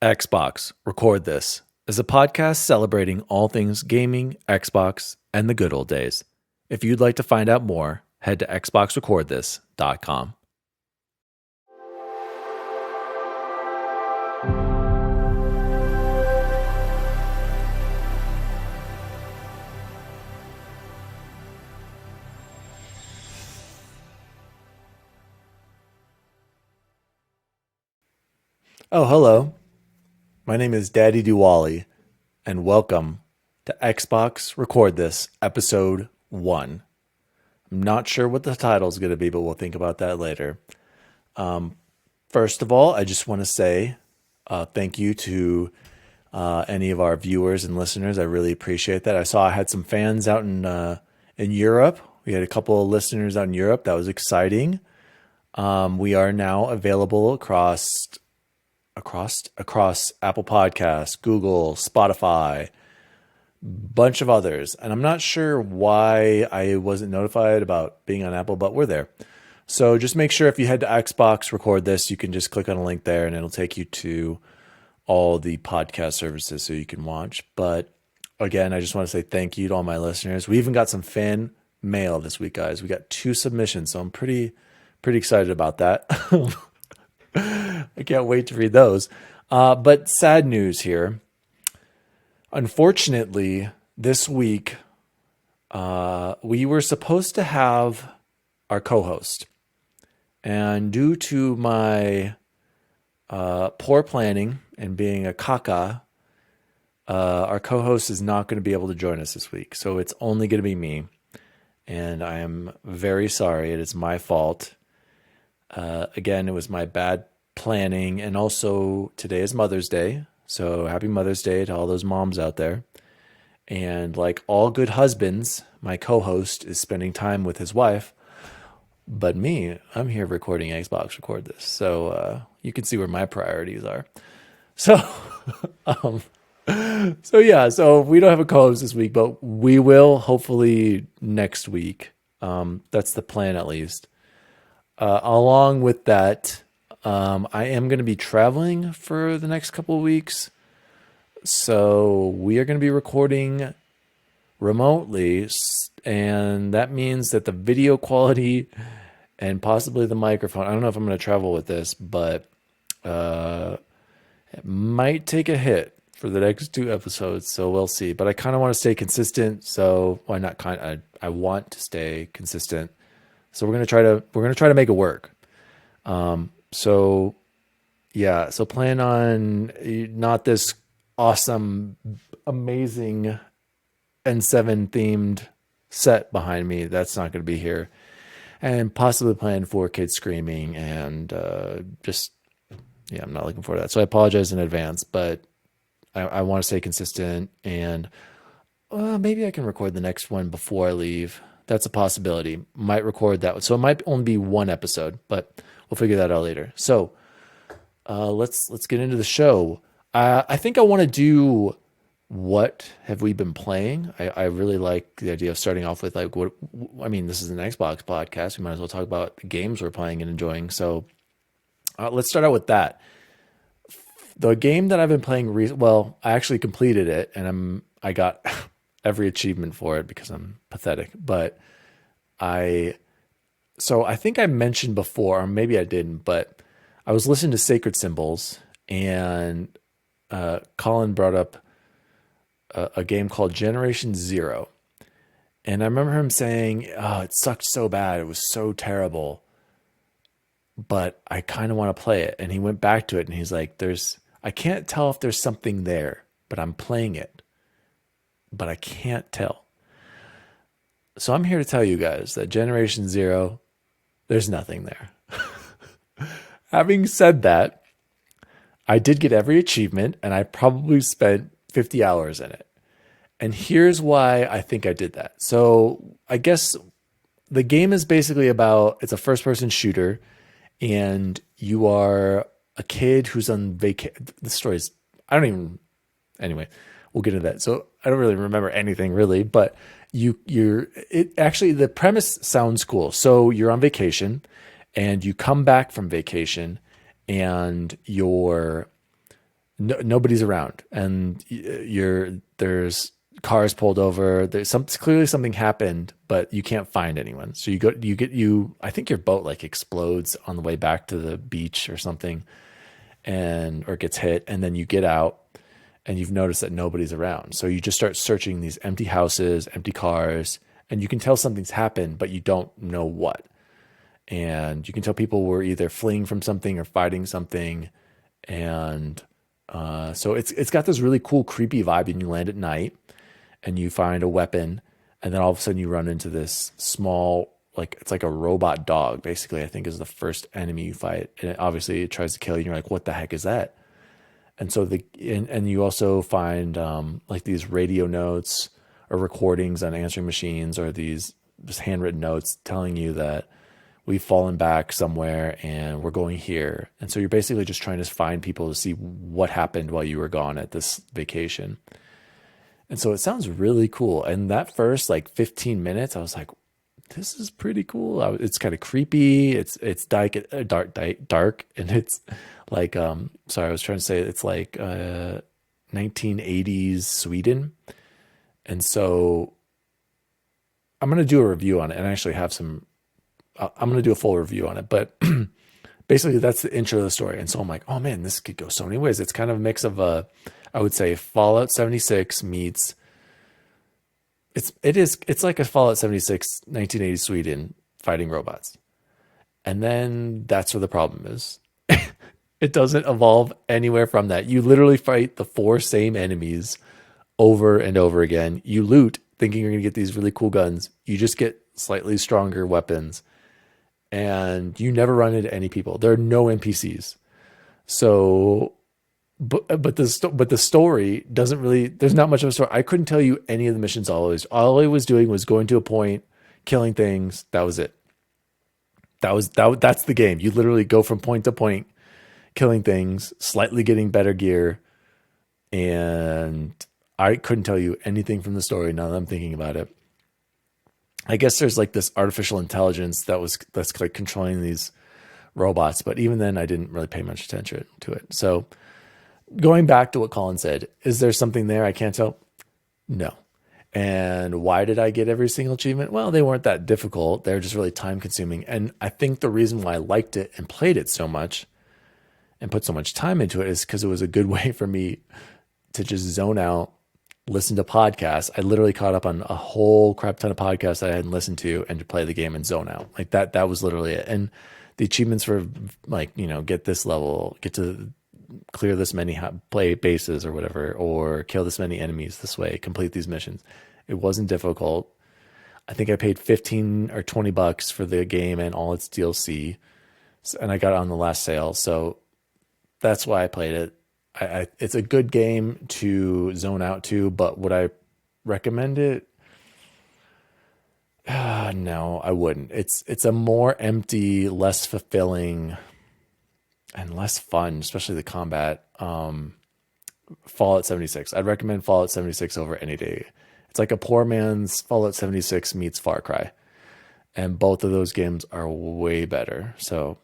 Xbox Record This is a podcast celebrating all things gaming, Xbox, and the good old days. If you'd like to find out more, head to xboxrecordthis.com. Oh, hello. My name is Daddy Diwali, and welcome to Xbox Record This, Episode 1. I'm not sure what the title is going to be, but we'll think about that later. First of all, I just want to say thank you to any of our viewers and listeners. I really appreciate that. I saw I had some fans out in Europe. We had a couple of listeners out in Europe. That was exciting. We are now available across Apple Podcasts, Google, Spotify, bunch of others. And I'm not sure why I wasn't notified about being on Apple, but we're there. So just make sure if you head to Xbox Record This, you can just click on a link there and it'll take you to all the podcast services so you can watch. But again, I just want to say thank you to all my listeners. We even got some fan mail this week, guys. We got 2 submissions, so I'm pretty excited about that. I can't wait to read those. But sad news here. Unfortunately, this week, we were supposed to have our co-host. And due to my poor planning and being a caca, our co-host is not going to be able to join us this week. So it's only going to be me. And I am very sorry. It is my fault. Again, it was my bad planning, and also today is Mother's Day. So happy Mother's Day to all those moms out there. And like all good husbands, my co-host is spending time with his wife, but me, I'm here recording Xbox Record This. So you can see where my priorities are. So, so we don't have a co-host this week, but we will hopefully next week. That's the plan at least. Along with that, I am going to be traveling for the next couple of weeks. So we are going to be recording remotely. And that means that the video quality and possibly the microphone, I don't know if I'm going to travel with this, but it might take a hit for the next 2 episodes. So we'll see. But I kind of want to stay consistent. So why not? I want to stay consistent. So we're gonna try to make it work. So plan on not this awesome, amazing N7 themed set behind me. That's not going to be here, and possibly plan for kids screaming and I'm not looking for that. So I apologize in advance, but I want to stay consistent, and maybe I can record the next one before I leave. That's a possibility. Might record that one. So it might only be 1 episode, but we'll figure that out later. So let's get into the show. I think I want to do what have we been playing. I really like the idea of starting off with this is an Xbox podcast. We might as well talk about the games we're playing and enjoying. So let's start out with that. The game that I've been playing I actually completed it, and I got every achievement for it because I'm pathetic. But I think I mentioned before, or maybe I didn't, but I was listening to Sacred Symbols, and Colin brought up a game called Generation Zero. And I remember him saying, oh, it sucked so bad. It was so terrible, but I kind of want to play it. And he went back to it and he's like, I can't tell if there's something there, but I'm playing it. But I can't tell. So I'm here to tell you guys that Generation Zero, there's nothing there. Having said that, I did get every achievement, and I probably spent 50 hours in it. And here's why I think I did that. So I guess the game is basically it's a first-person shooter, and you are a kid who's on vacation. The story's, anyway. We'll get into that. So I don't really remember anything really, but the premise sounds cool. So you're on vacation and you come back from vacation and nobody's around, and there's cars pulled over. There's clearly something happened, but you can't find anyone. So I think your boat like explodes on the way back to the beach or something, or gets hit, and then you get out and you've noticed that nobody's around. So you just start searching these empty houses, empty cars, and you can tell something's happened, but you don't know what. And you can tell people were either fleeing from something or fighting something. And so it's got this really cool, creepy vibe. And you land at night and you find a weapon. And then all of a sudden you run into this small, like, it's like a robot dog, basically, I think is the first enemy you fight. And obviously it tries to kill you. And you're like, what the heck is that? And so and you also find like these radio notes or recordings on answering machines, or these just handwritten notes telling you that we've fallen back somewhere and we're going here. And so you're basically just trying to find people to see what happened while you were gone at this vacation. And so it sounds really cool. And that first like 15 minutes, I was like, this is pretty cool. It's kind of creepy. It's dark, and it's like sorry, I was trying to say it's like 1980s Sweden. And so I'm gonna do a review on it, and I actually have some. I'm gonna do a full review on it, but basically that's the intro of the story. And so I'm like, oh man, this could go so many ways. It's kind of a mix of I would say Fallout 76 meets. It's like a Fallout 76 1980s Sweden fighting robots. And then that's where the problem is. It doesn't evolve anywhere from that. You literally fight the 4 same enemies over and over again. You loot thinking you're going to get these really cool guns. You just get slightly stronger weapons, and you never run into any people. There are no NPCs. So but the story doesn't really, there's not much of a story. I couldn't tell you any of the missions. All I was doing was going to a point, killing things. That was it. That's the game. You literally go from point to point, killing things, slightly getting better gear. And I couldn't tell you anything from the story now that I'm thinking about it. I guess there's like this artificial intelligence that's like controlling these robots, but even then I didn't really pay much attention to it. So going back to what Colin said, is there something there I can't tell? No. And why did I get every single achievement? Well, they weren't that difficult. They're just really time consuming. And I think the reason why I liked it and played it so much and put so much time into it is because it was a good way for me to just zone out, listen to podcasts. I literally caught up on a whole crap ton of podcasts that I hadn't listened to, and to play the game and zone out. Like that was literally it. And the achievements for like, get this level, get to clear this many play bases or whatever, or kill this many enemies this way, complete these missions. It wasn't difficult. I think I paid 15 or 20 bucks for the game and all its DLC, and I got it on the last sale. So that's why I played it. It's a good game to zone out to, but would I recommend it? No, I wouldn't. It's a more empty, less fulfilling, and less fun, especially the combat. Fallout 76. I'd recommend Fallout 76 over any day. It's like a poor man's Fallout 76 meets Far Cry. And both of those games are way better. So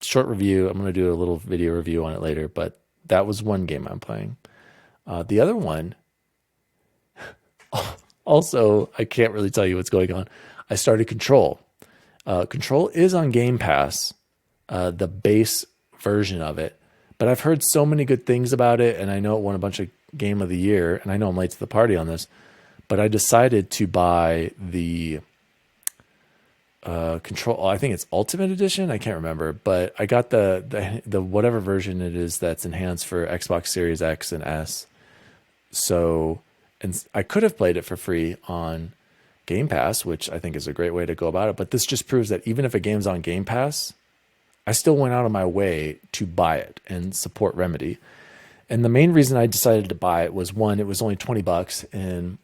short review. I'm going to do a little video review on it later, but that was one game I'm playing. The other one, also, I can't really tell you what's going on. I started Control. Control is on Game Pass, the base version of it, but I've heard so many good things about it, and I know it won a bunch of Game of the Year, and I know I'm late to the party on this, but I decided to buy the Control. I think it's Ultimate Edition. I can't remember, but I got the whatever version it is that's enhanced for Xbox Series X and S. So, and I could have played it for free on Game Pass, which I think is a great way to go about it. But this just proves that even if a game's on Game Pass, I still went out of my way to buy it and support Remedy. And the main reason I decided to buy it was, one, it was only 20 bucks. And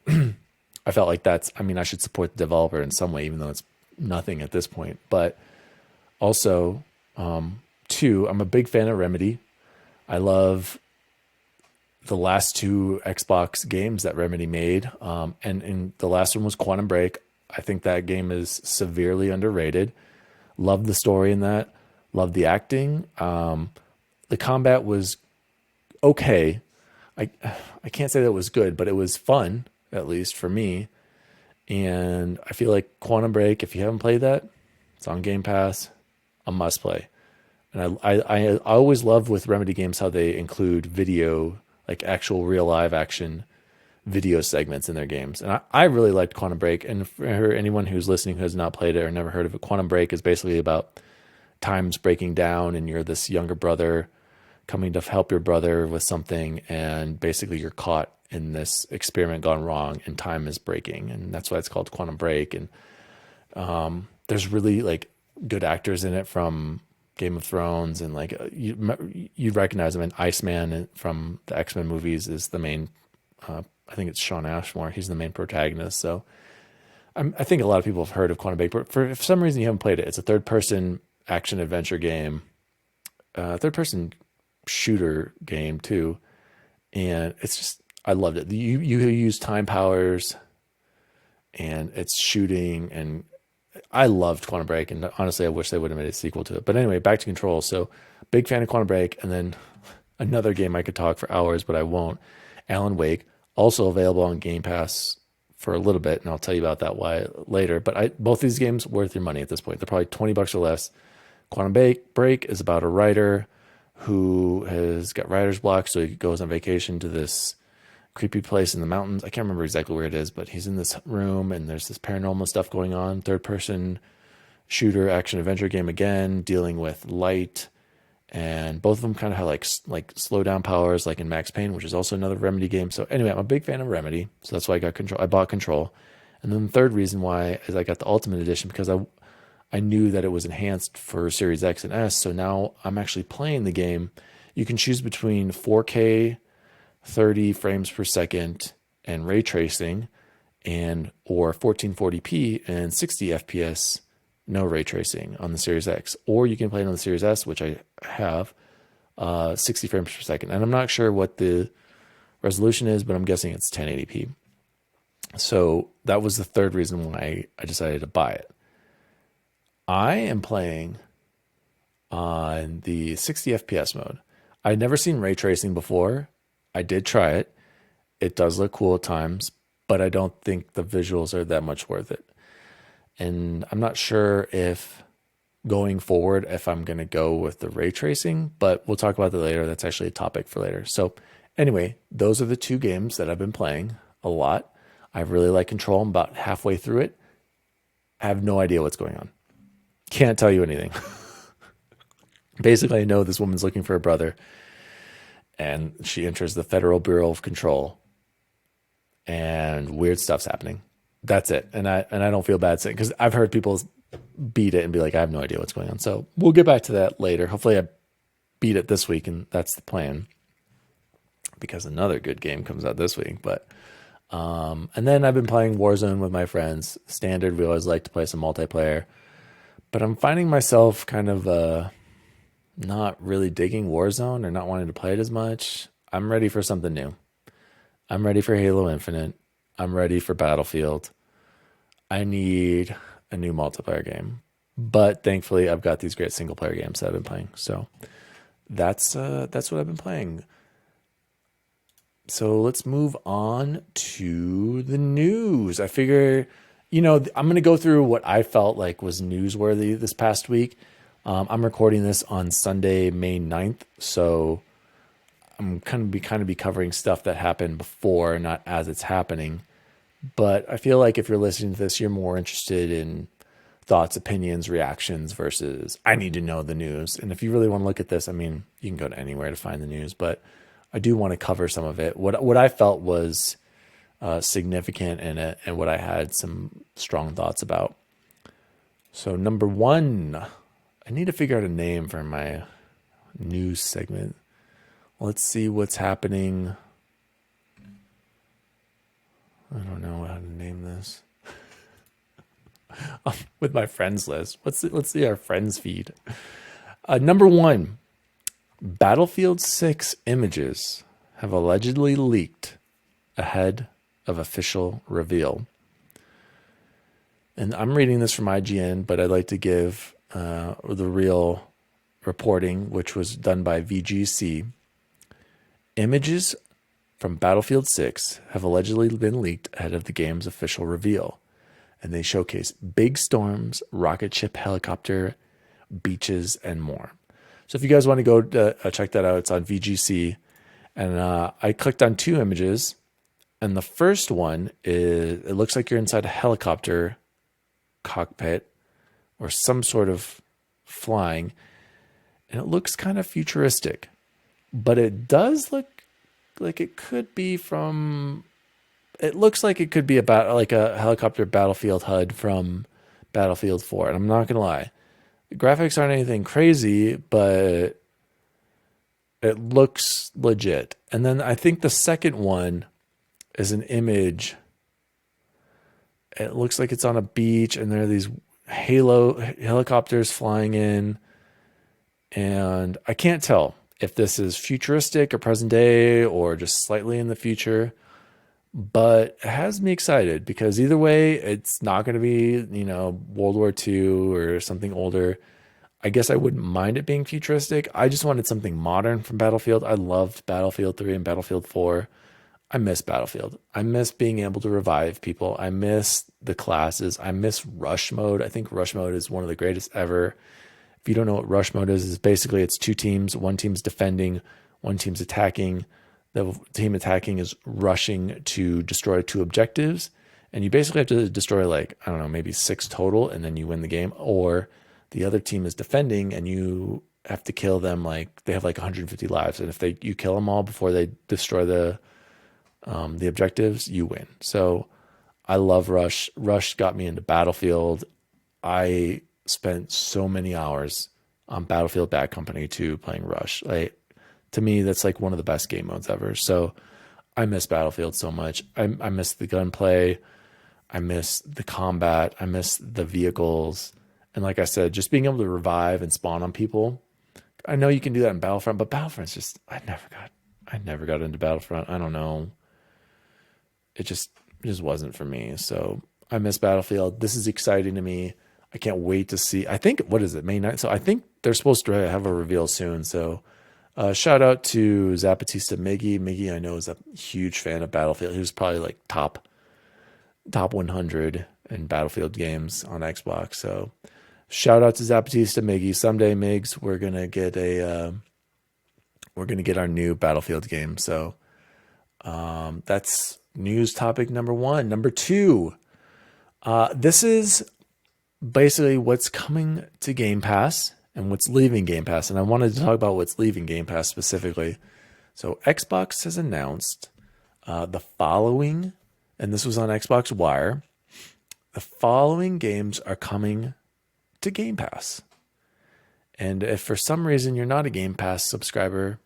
I felt like I should support the developer in some way, even though it's nothing at this point. But also, 2, I'm a big fan of Remedy. I love the last 2 Xbox games that Remedy made. And the last one was Quantum Break. I think that game is severely underrated. Loved the story in that. Loved the acting. The combat was okay. I I can't say that it was good, but it was fun, at least for me. And I feel like Quantum Break, if you haven't played that, it's on Game Pass, a must play. And I always love with Remedy games how they include video, like actual real live action video segments in their games. And I really liked Quantum Break. And for anyone who's listening who has not played it or never heard of it, Quantum Break is basically about times breaking down, and you're this younger brother coming to help your brother with something, and basically you're caught in this experiment gone wrong and time is breaking, and that's why it's called Quantum Break. And there's really like good actors in it from Game of Thrones, and like you recognize him. And Iceman from the X-Men movies is the main, I think it's Sean Ashmore, he's the main protagonist. So I think a lot of people have heard of Quantum Break, but for some reason you haven't played it. It's a third-person action adventure game, third-person shooter game too, and it's just, I loved it. You use time powers, and it's shooting, and I loved Quantum Break, and honestly I wish they would have made a sequel to it. But anyway, back to Control. So big fan of Quantum Break. And then another game I could talk for hours, but I won't. Alan Wake, also available on Game Pass for a little bit, and I'll tell you about that why later. But both these games worth your money at this point. They're probably $20 or less. Quantum Break is about a writer who has got writer's block, so he goes on vacation to this creepy place in the mountains. I can't remember exactly where it is, but he's in this room and there's this paranormal stuff going on. Third person shooter action adventure game again, dealing with light, and both of them kind of have like slow down powers, like in Max Payne, which is also another Remedy game. So anyway, I'm a big fan of Remedy, so that's why I got Control. I bought Control. And then the third reason why is I got the Ultimate Edition because I knew that it was enhanced for Series X and S. So now I'm actually playing the game. You can choose between 4K 30 frames per second and ray tracing, and or 1440p and 60 FPS, no ray tracing on the Series X. Or you can play it on the Series S, which I have, 60 frames per second. And I'm not sure what the resolution is, but I'm guessing it's 1080p. So that was the third reason why I decided to buy it. I am playing on the 60 FPS mode. I'd never seen ray tracing before. I did try it. It does look cool at times, but I don't think the visuals are that much worth it. And I'm not sure if going forward, if I'm going to go with the ray tracing, but we'll talk about that later. That's actually a topic for later. So anyway, those are the two games that I've been playing a lot. I really like Control. I'm about halfway through it. I have no idea what's going on. Can't tell you anything. Basically, I know this woman's looking for a brother, and she enters the Federal Bureau of Control, and weird stuff's happening. That's it. And I don't feel bad saying, because I've heard people beat it and be like, I have no idea what's going on. So we'll get back to that later. Hopefully I beat it this week, and that's the plan, because another good game comes out this week. But and then I've been playing Warzone with my friends. Standard, we always like to play some multiplayer, but I'm finding myself kind of not really digging Warzone or not wanting to play it as much. I'm ready for something new. I'm ready for Halo Infinite. I'm ready for Battlefield. I need a new multiplayer game. But thankfully, I've got these great single player games that I've been playing. So that's what I've been playing. So let's move on to the news. I figure, I'm going to go through what I felt like was newsworthy this past week. I'm recording this on Sunday, May 9th. So I'm kind of be covering stuff that happened before, not as it's happening. But I feel like if you're listening to this, you're more interested in thoughts, opinions, reactions versus I need to know the news. And if you really want to look at this, I mean, you can go to anywhere to find the news, but I do want to cover some of it. What I felt was significant in it, and what I had some strong thoughts about. So number one, I need to figure out a name for my news segment. Let's see what's happening. I don't know how to name this. With my friends list. Let's see our friends feed. Number one, Battlefield 6 images have allegedly leaked ahead of official reveal. And I'm reading this from IGN, but I'd like to give the real reporting, which was done by VGC. Images from Battlefield 6 have allegedly been leaked ahead of the game's official reveal, and they showcase big storms, rocket ship, helicopter, beaches, and more. So if you guys want to go check that out, it's on VGC. And I clicked on 2 images, and the first one is, it looks like you're inside a helicopter cockpit or some sort of flying, and it looks kind of futuristic, but it does look like it could be from, it looks like it could be about like a helicopter battlefield HUD from Battlefield 4. And I'm not going to lie, the graphics aren't anything crazy, but it looks legit. And then I think the second one is an image. It looks like it's on a beach and there are these helicopters flying in. And I can't tell if this is futuristic or present day or just slightly in the future, but it has me excited because either way, it's not going to be, you know, World War II or something older. I guess I wouldn't mind it being futuristic. I just wanted something modern from Battlefield. I loved Battlefield 3 and Battlefield 4. I miss Battlefield. I miss being able to revive people. I miss the classes. I miss rush mode. I think rush mode is one of the greatest ever. If you don't know what rush mode is basically it's 2 teams. One team's defending, one team's attacking. The team attacking is rushing to destroy 2 objectives. And you basically have to destroy like, I don't know, maybe 6 total, and then you win the game. Or the other team is defending and you have to kill them, like they have like 150 lives. And if you kill them all before they destroy the objectives, you win. So I love Rush. Rush got me into Battlefield. I spent so many hours on Battlefield Bad Company 2 playing Rush. Like, to me, that's like one of the best game modes ever. So I miss Battlefield so much. I miss the gunplay. I miss the combat. I miss the vehicles. And like I said, just being able to revive and spawn on people. I know you can do that in Battlefront, but Battlefront's just, I never got into Battlefront. I don't know. It just wasn't for me. So I miss Battlefield. This is exciting to me. I can't wait to see. I think, what is it, May 9th? So I think they're supposed to have a reveal soon. So shout out to Zapatista Miggy. Miggy, I know, is a huge fan of Battlefield. He was probably like top 100 in Battlefield games on Xbox. So shout out to Zapatista Miggy. Someday, Migs, we're gonna get our new Battlefield game. So that's news topic number 1. Number 2, this is basically what's coming to Game Pass and what's leaving Game Pass. And I wanted to talk about what's leaving Game Pass specifically. So Xbox has announced the following, and this was on Xbox Wire, the following games are coming to Game Pass. And if for some reason you're not a Game Pass subscriber,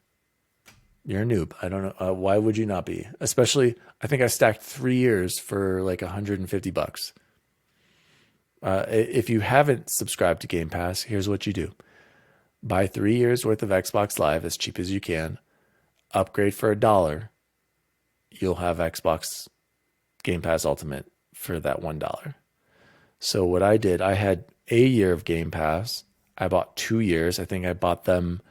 you're a noob. I don't know. Why would you not be? Especially, I think I stacked 3 years for like $150. If you haven't subscribed to Game Pass, here's what you do. Buy 3 years worth of Xbox Live as cheap as you can. Upgrade for $1. You'll have Xbox Game Pass Ultimate for that $1. So what I did, I had a year of Game Pass. I bought 2 years. I think I bought them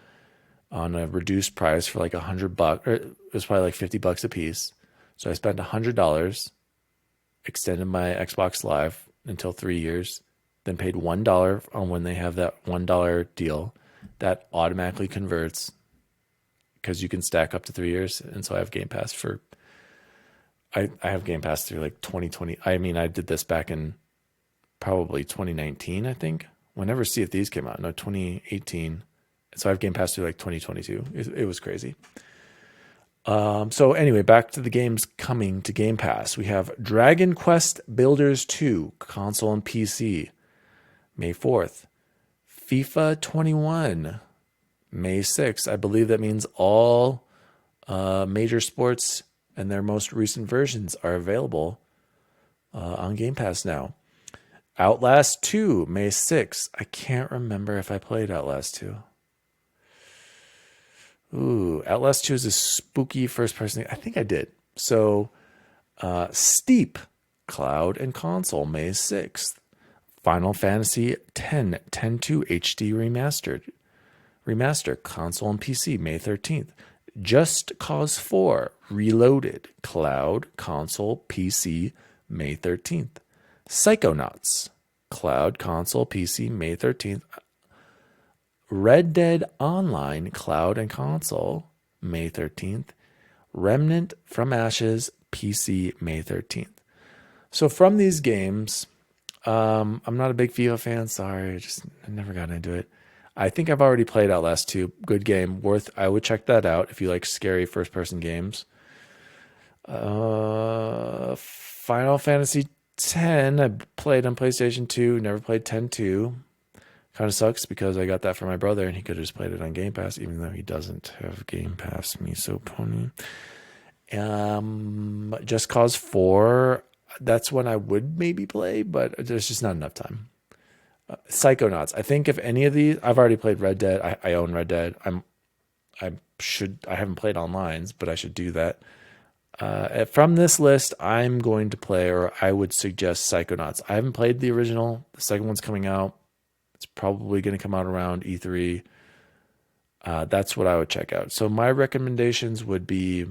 on a reduced price for like $100, or it was probably like $50 a piece. So I spent $100, extended my Xbox Live until 3 years, then paid $1 on when they have that $1 deal. That automatically converts because you can stack up to 3 years. And so I have Game Pass for, I have Game Pass through like 2020. I mean, I did this back in probably 2019, I think. Whenever Sea of Thieves came out, no, 2018. So I have Game Pass through like 2022. It was crazy. So anyway, back to the games coming to Game Pass. We have Dragon Quest Builders 2, console and PC, May 4th. FIFA 21, May 6th. I believe that means all major sports and their most recent versions are available on Game Pass now. Outlast 2, May 6th. I can't remember if I played Outlast 2. Ooh, Outlast 2 is a spooky first-person. I think I did. So, Steep, cloud and console, May 6th. Final Fantasy X, 10.2 HD remaster, console and PC, May 13th. Just Cause 4 Reloaded, cloud, console, PC, May 13th. Psychonauts, cloud, console, PC, May 13th. Red Dead Online, cloud and console, May 13th. Remnant from Ashes, PC, May 13th. So from these games, I'm not a big FIFA fan. Sorry, I never got into it. I think I've already played Outlast 2. Good game. I would check that out if you like scary first-person games. Final Fantasy X, I played on PlayStation 2. Never played 10-2. Kind of sucks because I got that for my brother and he could have just played it on Game Pass, even though he doesn't have Game Pass. Miso Pony. Just Cause 4. That's when I would maybe play, but there's just not enough time. Psychonauts. I think if any of these, I've already played Red Dead. I own Red Dead. I haven't played online, but I should do that. From this list, I'm going to play, or I would suggest Psychonauts. I haven't played the original. The second one's coming out. It's probably going to come out around E3. That's what I would check out. So my recommendations would be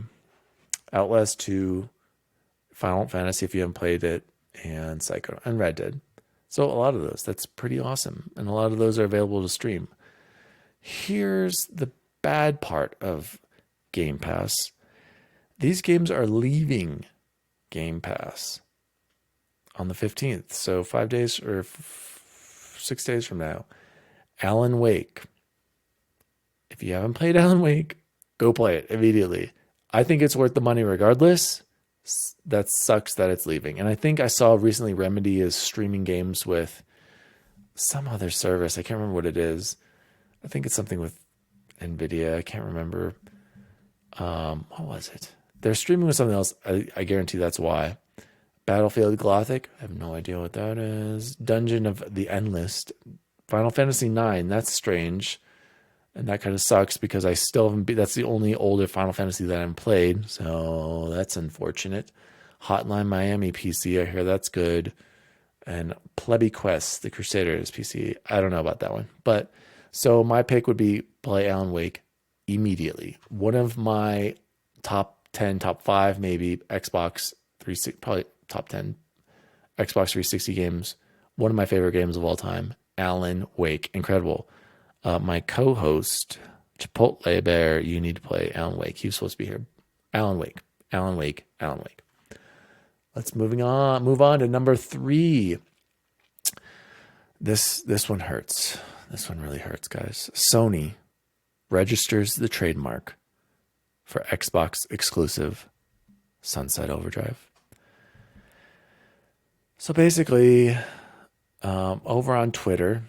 Outlast 2, Final Fantasy if you haven't played it, and Psycho and Red Dead. So a lot of those, that's pretty awesome. And a lot of those are available to stream. Here's the bad part of Game Pass. These games are leaving Game Pass on the 15th. So 5 days or 6 days from now. Alan Wake. If you haven't played Alan Wake, go play it immediately. I think it's worth the money regardless. That sucks that it's leaving. And I think I saw recently Remedy is streaming games with some other service. I can't remember what it is. I think it's something with NVIDIA. I can't remember. What was it? They're streaming with something else. I guarantee that's why. Battlefield Gothic. I have no idea what that is. Dungeon of the Endless. Final Fantasy IX. That's strange. And that kind of sucks because I still haven't that's the only older Final Fantasy that I haven't played. So that's unfortunate. Hotline Miami PC. I hear that's good. And Plebby Quest, the Crusaders PC. I don't know about that one. But so my pick would be play Alan Wake immediately. One of my top 10, top 5 maybe Xbox 360, probably top 10 Xbox 360 games. One of my favorite games of all time. Alan Wake. Incredible. My co-host, Chipotle Bear, you need to play Alan Wake. He was supposed to be here. Alan Wake. Alan Wake. Alan Wake. Let's move on to number 3. This one hurts. This one really hurts, guys. Sony registers the trademark for Xbox exclusive Sunset Overdrive. So basically, over on Twitter,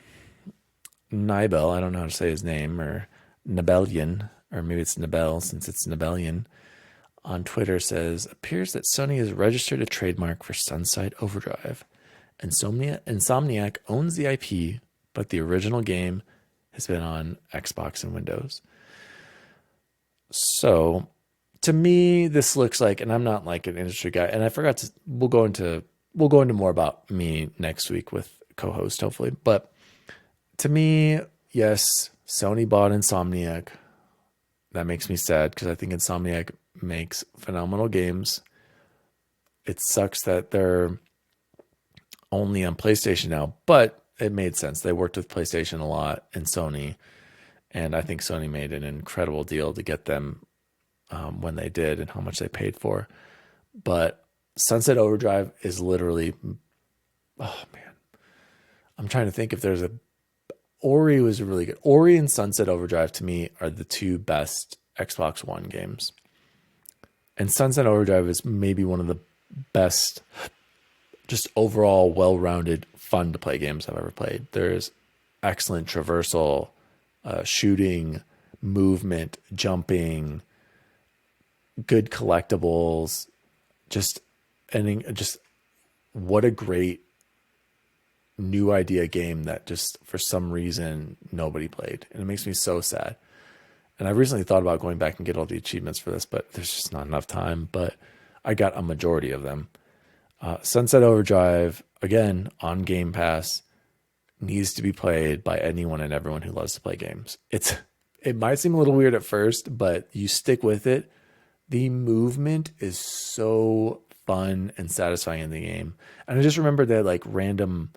Nibel, I don't know how to say his name, or Nibelian, or maybe it's Nibel since it's Nibelian, on Twitter says, appears that Sony has registered a trademark for Sunset Overdrive. Insomniac owns the IP, but the original game has been on Xbox and Windows. So to me, this looks like, and I'm not like an industry guy, and I forgot to, we'll go into more about me next week with co-host, hopefully. But to me, yes, Sony bought Insomniac. That makes me sad because I think Insomniac makes phenomenal games. It sucks that they're only on PlayStation now, but it made sense. They worked with PlayStation a lot and Sony, and I think Sony made an incredible deal to get them when they did and how much they paid for. But Sunset Overdrive is literally, oh man, I'm trying to think if there's a, Ori was really good. Ori and Sunset Overdrive to me are the two best Xbox One games. And Sunset Overdrive is maybe one of the best, just overall well-rounded, fun to play games I've ever played. There's excellent traversal, shooting, movement, jumping, good collectibles, just what a great new idea game that just for some reason nobody played, and it makes me so sad. And I recently thought about going back and get all the achievements for this, but there's just not enough time. But I got a majority of them. Sunset Overdrive, again on Game Pass, needs to be played by anyone and everyone who loves to play games. It's It might seem a little weird at first, but you stick with it. The movement is so fun and satisfying in the game. And I just remember that like random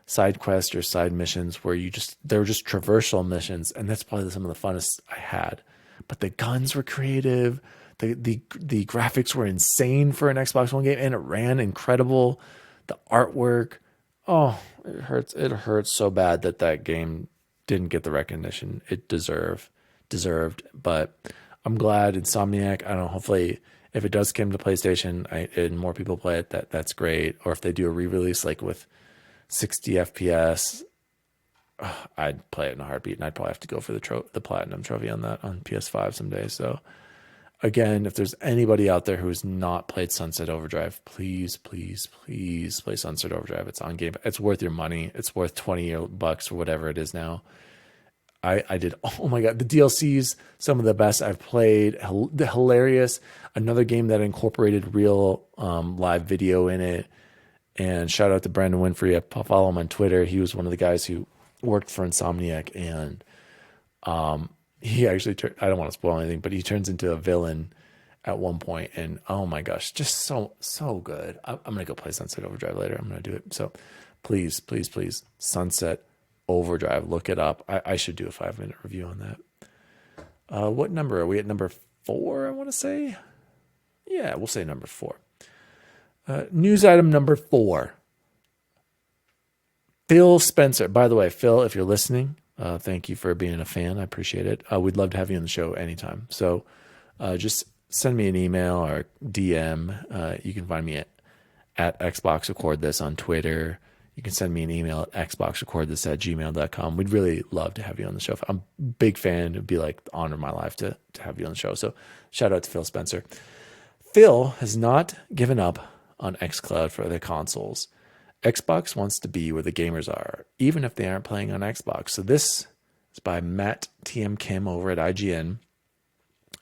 side quests or side missions where they were just traversal missions, and that's probably some of the funnest I had. But the guns were creative. The graphics were insane for an Xbox One game, and it ran incredible. The artwork, oh, it hurts. It hurts so bad that game didn't get the recognition it deserved. But I'm glad Insomniac, I don't know, hopefully if it does come to PlayStation and more people play it, that's great. Or if they do a re-release like with 60 FPS, I'd play it in a heartbeat, and I'd probably have to go for the platinum trophy on that on PS5 someday. So again, if there's anybody out there who has not played Sunset Overdrive, please play Sunset Overdrive. It's on Game. It's worth your money. It's worth $20 or whatever it is now. I did. Oh my God, the DLCs, some of the best I've played. The hilarious. Another game that incorporated real live video in it. And shout out to Brandon Winfrey. I follow him on Twitter. He was one of the guys who worked for Insomniac, and he actually I don't want to spoil anything, but he turns into a villain at one point, and oh my gosh, just so good. I'm gonna go play Sunset Overdrive later. I'm gonna do it. So please, Sunset Overdrive, look it up. I should do a 5-minute review on that. What number are we at? Number 4, I want to say. Yeah, we'll say number 4. News item number 4. Phil Spencer. By the way, Phil, if you're listening, thank you for being a fan. I appreciate it. We'd love to have you on the show anytime. So just send me an email or DM. You can find me at xboxrecordthis on Twitter. You can send me an email at xboxrecordthis@gmail.com. We'd really love to have you on the show. I'm a big fan. It'd be like the honor of my life to have you on the show. So shout out to Phil Spencer. Phil has not given up on xCloud for other consoles. Xbox wants to be where the gamers are, even if they aren't playing on Xbox. So this is by Matt TM Kim over at IGN.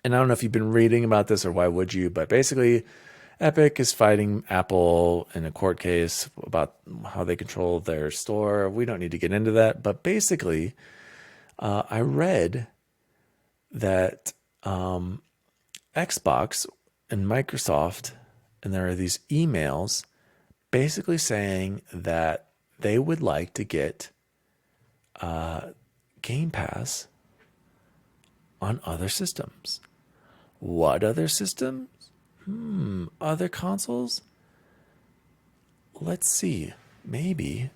And I don't know if you've been reading about this or why would you, but basically Epic is fighting Apple in a court case about how they control their store. We don't need to get into that, but basically I read that Xbox and Microsoft, and there are these emails basically saying that they would like to get Game Pass on other systems. What other systems? Other consoles? Let's see. Maybe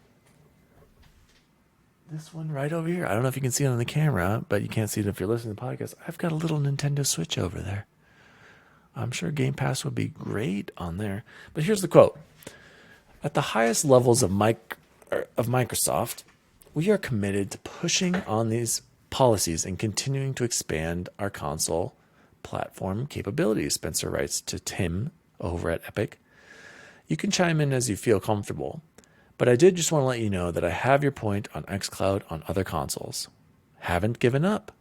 this one right over here. I don't know if you can see it on the camera, but you can't see it if you're listening to the podcast. I've got a little Nintendo Switch over there. I'm sure Game Pass would be great on there. But here's the quote. At the highest levels of Microsoft, we are committed to pushing on these policies and continuing to expand our console platform capabilities, Spencer writes to Tim over at Epic. You can chime in as you feel comfortable, but I did just want to let you know that I have your point on xCloud on other consoles. Haven't given up.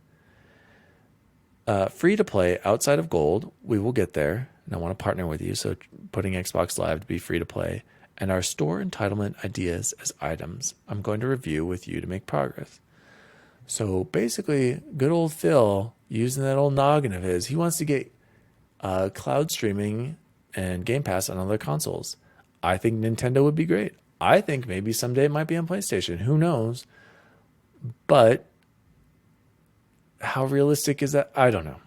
Free to play outside of Gold, we will get there, and I want to partner with you, so putting Xbox Live to be free to play, and our store entitlement ideas as items I'm going to review with you to make progress. So basically, good old Phil, using that old noggin of his, he wants to get cloud streaming and Game Pass on other consoles. I think Nintendo would be great. I think maybe someday it might be on PlayStation. Who knows? But how realistic is that? I don't know.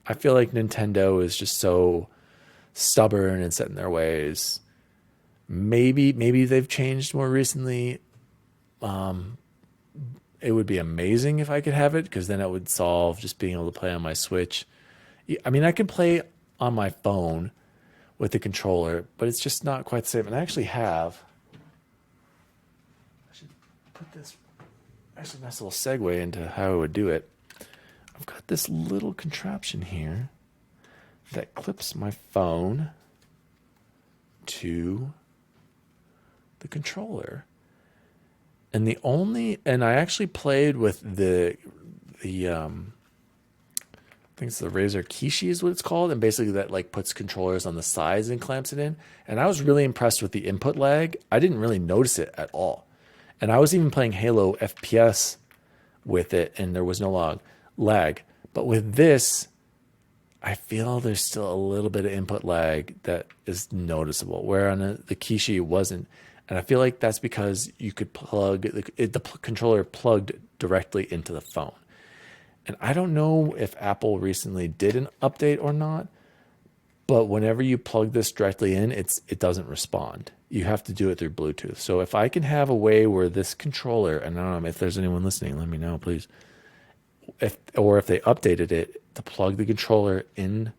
I feel like Nintendo is just so stubborn and set in their ways. Maybe they've changed more recently. It would be amazing if I could have it, because then it would solve just being able to play on my Switch. I mean, I can play on my phone with the controller, but it's just not quite the same. And I actually have. I should put this. Actually, nice little segue into how I would do it. I've got this little contraption here that clips my phone to the controller. And I actually played with the I think it's the Razer Kishi is what it's called. And basically that like puts controllers on the sides and clamps it in. And I was really impressed with the input lag. I didn't really notice it at all. And I was even playing Halo FPS with it, and there was no lag. lag. But with this, I feel there's still a little bit of input lag that is noticeable, where on the Kishi it wasn't. And I feel like that's because you could plug the controller plugged directly into the phone. And I don't know if Apple recently did an update or not, but whenever you plug this directly in, it doesn't respond. You have to do it through Bluetooth. So if I can have a way where this controller, and I don't know if there's anyone listening, let me know, please. If they updated it to plug the controller in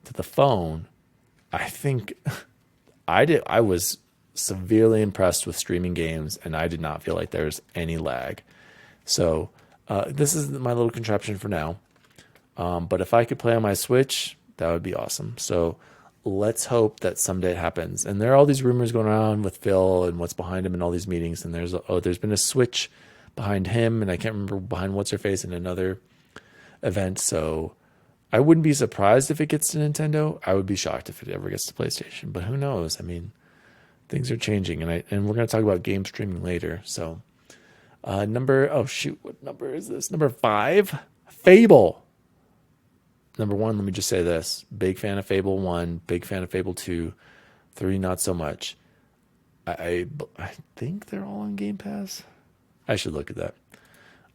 to the phone, I think I was severely impressed with streaming games, and I did not feel like there's any lag. So this is my little contraption for now. But if I could play on my Switch, that would be awesome. So let's hope that someday it happens. And there are all these rumors going around with Phil and what's behind him in all these meetings. And there's been a Switch behind him, and I can't remember behind what's her face in another event. So I wouldn't be surprised if it gets to Nintendo. I would be shocked if it ever gets to PlayStation. But who knows? I mean, things are changing, and we're going to talk about game streaming later. So what number is this? Number 5, Fable. Number 1, let me just say this. Big fan of Fable 1, big fan of Fable 2, 3 not so much. I think they're all on Game Pass. I should look at that.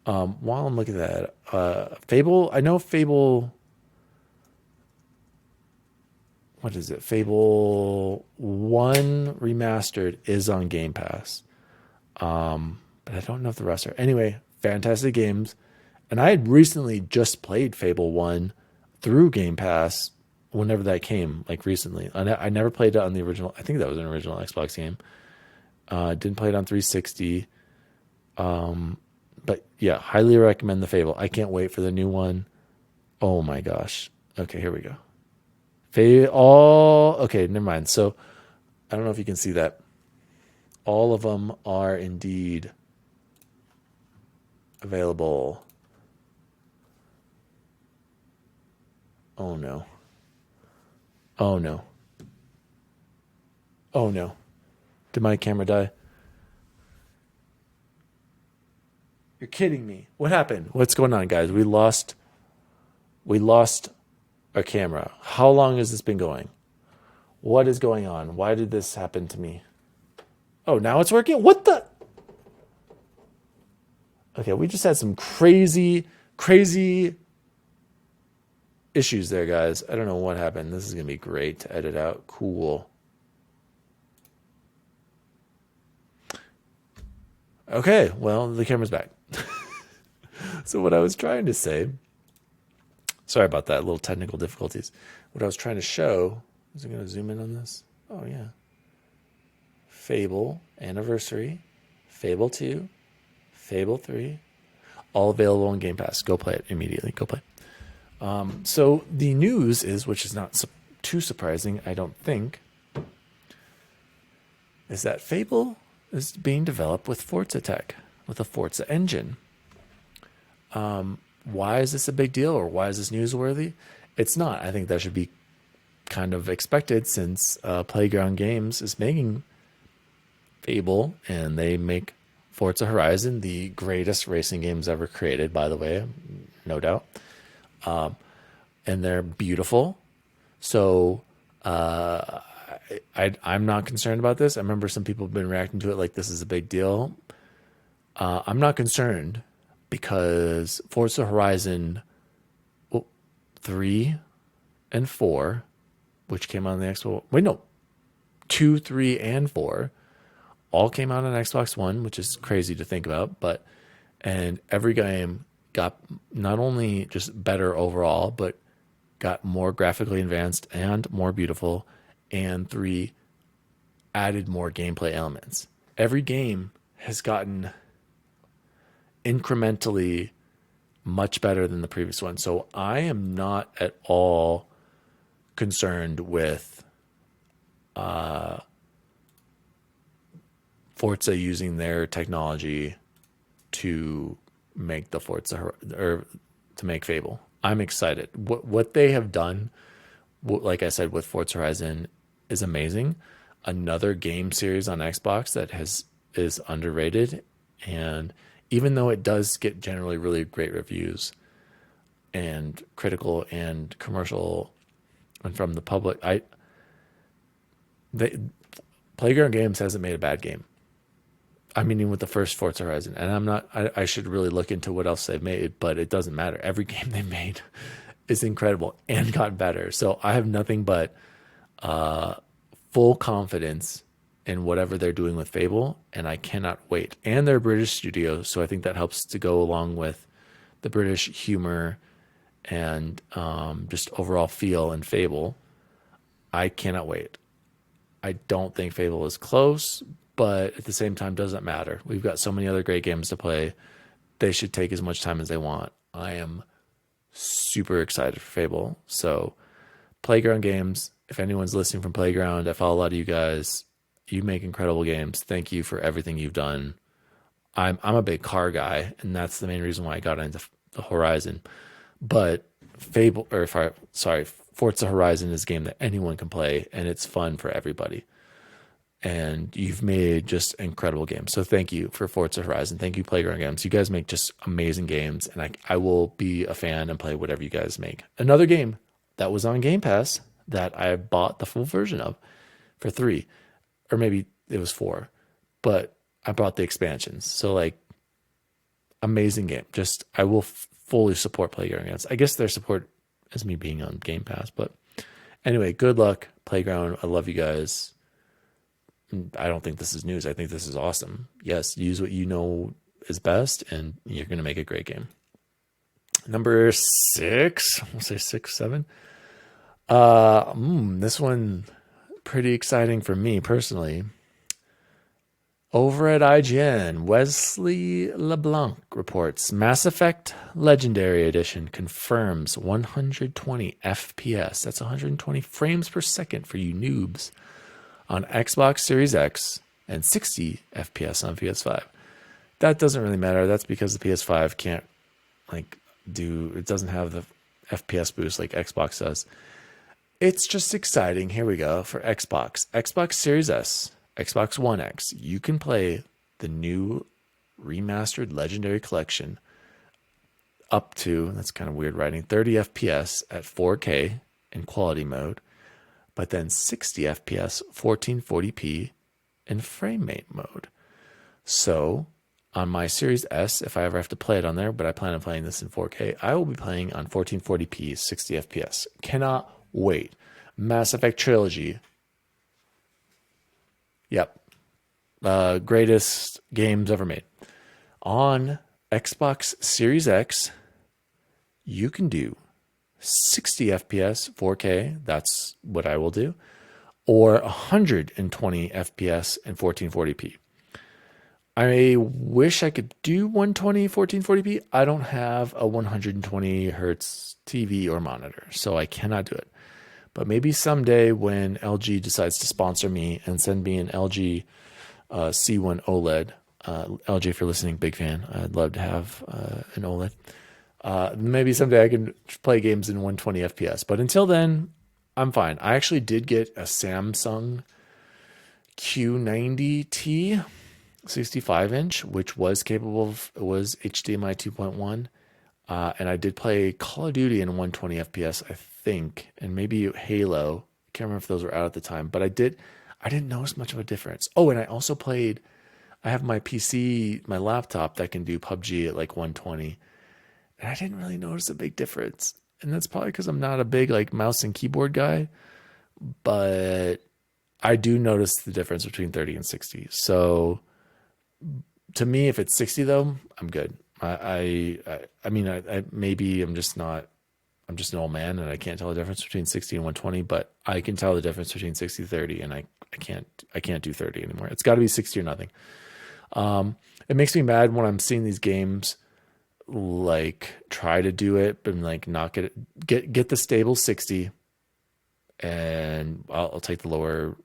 While I'm looking at that, Fable, I know Fable, what is it? Fable 1 Remastered is on Game Pass. But I don't know if the rest are. Anyway, fantastic games. And I had recently just played Fable 1 through Game Pass whenever that came, like recently. I never played it on the original. I think that was an original Xbox game. Didn't play it on 360. But yeah, highly recommend the Fable. I can't wait for the new one. Oh my gosh. Okay, here we go. Okay, never mind. So I don't know if you can see that. All of them are indeed available. Oh no. Oh no. Oh no. Did my camera die? You're kidding me. What happened? What's going on, guys? We lost our camera. How long has this been going? What is going on? Why did this happen to me? Oh, now it's working? What the? Okay, we just had some crazy issues there, guys. I don't know what happened. This is going to be great to edit out. Cool. Okay, well, the camera's back. So what I was trying to say, sorry about that, little technical difficulties. What I was trying to show, is it going to zoom in on this? Oh, yeah. Fable Anniversary, Fable 2, Fable 3, all available on Game Pass. Go play it immediately. Go play. So the news is, which is not too surprising, I don't think, is that Fable is being developed with Forza tech, with a Forza engine. Why is this a big deal, or why is this newsworthy? It's not. I think that should be kind of expected, since Playground Games is making Fable, and they make Forza Horizon, the greatest racing games ever created, by the way, no doubt. And they're beautiful. So I'm not concerned about this. I remember some people have been reacting to it like this is a big deal. I'm not concerned, because Forza Horizon 3 and 4, which came out on the Xbox. Wait, no. 2, 3, and 4 all came out on Xbox One, which is crazy to think about. And every game got not only just better overall, but got more graphically advanced and more beautiful. And 3 added more gameplay elements. Every game has gotten incrementally much better than the previous one. So I am not at all concerned with Forza using their technology to make the Forza, or to make Fable. I'm excited. What they have done, like I said, with Forza Horizon is amazing. Another game series on Xbox that is underrated, and even though it does get generally really great reviews, and critical and commercial and from the public. They Playground Games hasn't made a bad game. I mean, with the first Forza Horizon, and I should really look into what else they've made, but it doesn't matter. Every game they made is incredible and got better. So I have nothing but full confidence in whatever they're doing with Fable, and I cannot wait. And they're a British studio, so I think that helps to go along with the British humor and just overall feel in Fable. I cannot wait. I don't think Fable is close, but at the same time, doesn't matter. We've got so many other great games to play. They should take as much time as they want. I am super excited for Fable. So, Playground Games, if anyone's listening from Playground, I follow a lot of you guys. You make incredible games. Thank you for everything you've done. I'm a big car guy, and that's the main reason why I got into the Horizon. But Forza Horizon is a game that anyone can play, and it's fun for everybody. And you've made just incredible games. So thank you for Forza Horizon. Thank you, Playground Games. You guys make just amazing games, and I will be a fan and play whatever you guys make. Another game that was on Game Pass that I bought the full version of for $3, or maybe it was $4, but I bought the expansions. So like, amazing game. Just I will fully support Playground Games. I guess their support is me being on Game Pass, but anyway, good luck, Playground. I love you guys. I don't think this is news. I think this is awesome. Yes, use what you know is best, and you're going to make a great game. Number 6, we'll say 6, 7. This one pretty exciting for me personally. Over at IGN, Wesley LeBlanc reports Mass Effect Legendary Edition confirms 120 FPS. That's 120 frames per second for you noobs on Xbox Series X and 60 FPS on PS5. That doesn't really matter. That's because the PS5 can't it doesn't have the FPS boost like Xbox does. It's just exciting. Here we go for Xbox Series S, Xbox One X. You can play the new remastered Legendary Collection up to, that's kind of weird writing, 30 FPS at 4K in quality mode, but then 60 FPS, 1440p in framerate mode. So on my Series S, if I ever have to play it on there, but I plan on playing this in 4K, I will be playing on 1440p, 60 FPS. Cannot wait. Mass Effect Trilogy. Yep. Greatest games ever made. On Xbox Series X, you can do 60 FPS, 4K. That's what I will do. Or 120 FPS and 1440p. I wish I could do 120, 1440p. I don't have a 120 hertz TV or monitor, so I cannot do it. But maybe someday when LG decides to sponsor me and send me an LG C1 OLED, LG, if you're listening, big fan. I'd love to have an OLED. Maybe someday I can play games in 120 FPS. But until then, I'm fine. I actually did get a Samsung Q90T 65-inch, which was capable of, it was HDMI 2.1. And I did play Call of Duty in 120 FPS, I think, and maybe Halo. I can't remember if those were out at the time, but I didn't notice much of a difference. Oh, and I also played, I have my PC, my laptop that can do PUBG at like 120, and I didn't really notice a big difference. And that's probably because I'm not a big like mouse and keyboard guy, but I do notice the difference between 30 and 60. So to me, if it's 60 though, I'm good. I mean, maybe I'm just an old man and I can't tell the difference between 60 and 120, but I can tell the difference between 60 and 30, and I can't do 30 anymore. It's got to be 60 or nothing. It makes me mad when I'm seeing these games like try to do it, but like not get the stable 60, and I'll take the lower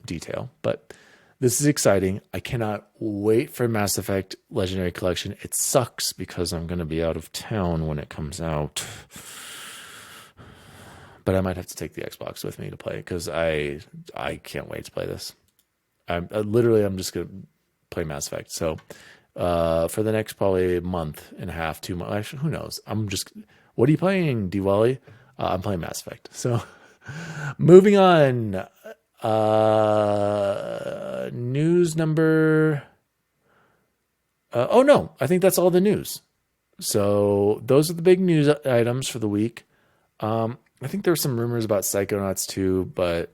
detail. But this is exciting. I cannot wait for Mass Effect Legendary Collection. It sucks because I'm going to be out of town when it comes out. But I might have to take the Xbox with me to play because I can't wait to play this. I'm just going to play Mass Effect. So for the next probably month and a half, 2 months, actually, who knows? What are you playing, Diwali? I'm playing Mass Effect. So moving on. News number. Oh no, I think that's all the news. So those are the big news items for the week. I think there were some rumors about Psychonauts 2, but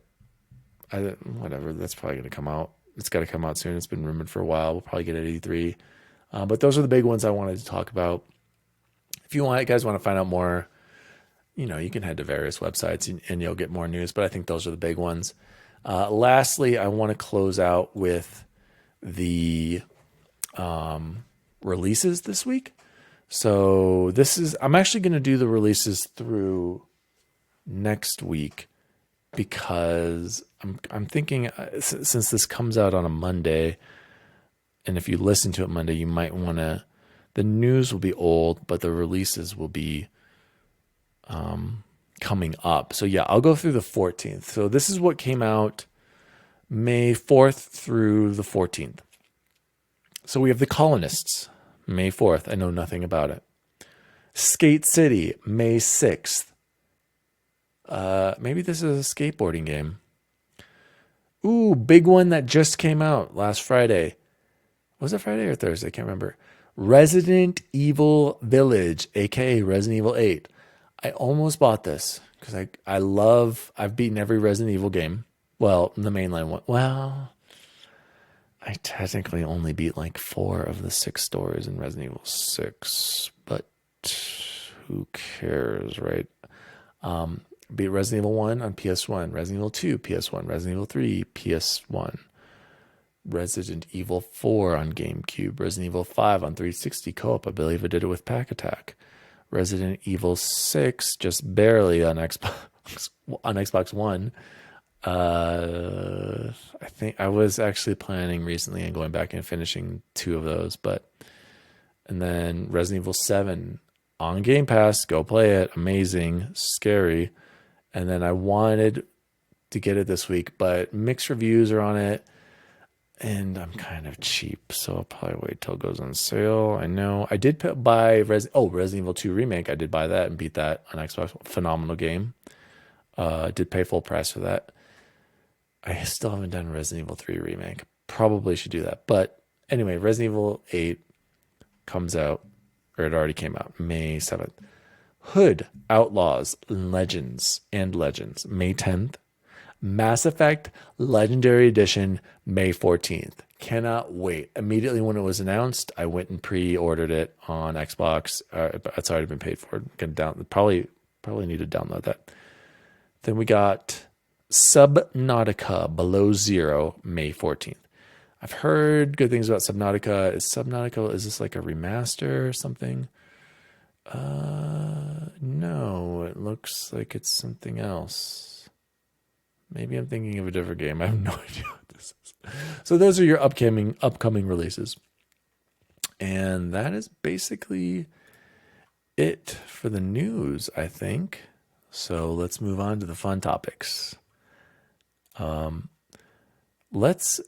whatever. That's probably going to come out. It's got to come out soon. It's been rumored for a while. We'll probably get it at E3. But those are the big ones I wanted to talk about. If you guys want to find out more, you can head to various websites and you'll get more news. But I think those are the big ones. Lastly, I want to close out with the releases this week. So I'm actually going to do the releases through next week because I'm thinking since this comes out on a Monday, and if you listen to it Monday, you might want to. The news will be old, but the releases will be coming up. So yeah, I'll go through the 14th. So this is what came out May 4th through the 14th. So we have The Colonists, May 4th. I know nothing about it. Skate City, May 6th. Maybe this is a skateboarding game. Ooh, big one that just came out last Friday. Was it Friday or Thursday? I can't remember. Resident Evil Village, aka Resident Evil 8. I almost bought this because I've beaten every Resident Evil game. Well, the mainline one. Well, I technically only beat like 4 of the 6 stories in Resident Evil 6, but who cares, right? Beat Resident Evil 1 on PS1, Resident Evil 2, PS1, Resident Evil 3, PS1, Resident Evil 4 on GameCube, Resident Evil 5 on 360 co-op. I believe I did it with Pack Attack. Resident Evil 6 just barely on Xbox One. I think I was actually planning recently on going back and finishing 2 of those, and then Resident Evil 7 on Game Pass, go play it. Amazing, scary. And then I wanted to get it this week, but mixed reviews are on it. And I'm kind of cheap, so I'll probably wait till it goes on sale. I know I did buy Resident Evil 2 Remake. I did buy that and beat that on Xbox. Phenomenal game. Did pay full price for that. I still haven't done Resident Evil 3 Remake. Probably should do that. But anyway, Resident Evil 8 comes out, or it already came out, May 7th. Hood, Outlaws, Legends, May 10th. Mass Effect Legendary Edition, May 14th. Cannot wait. Immediately when it was announced, I went and pre-ordered it on Xbox. It's already been paid for. Probably need to download that. Then we got Subnautica Below Zero, May 14th. I've heard good things about Subnautica. Is this like a remaster or something? No, it looks like it's something else. Maybe I'm thinking of a different game. I have no idea what this is. So those are your upcoming releases. And that is basically it for the news, I think. So let's move on to the fun topics. This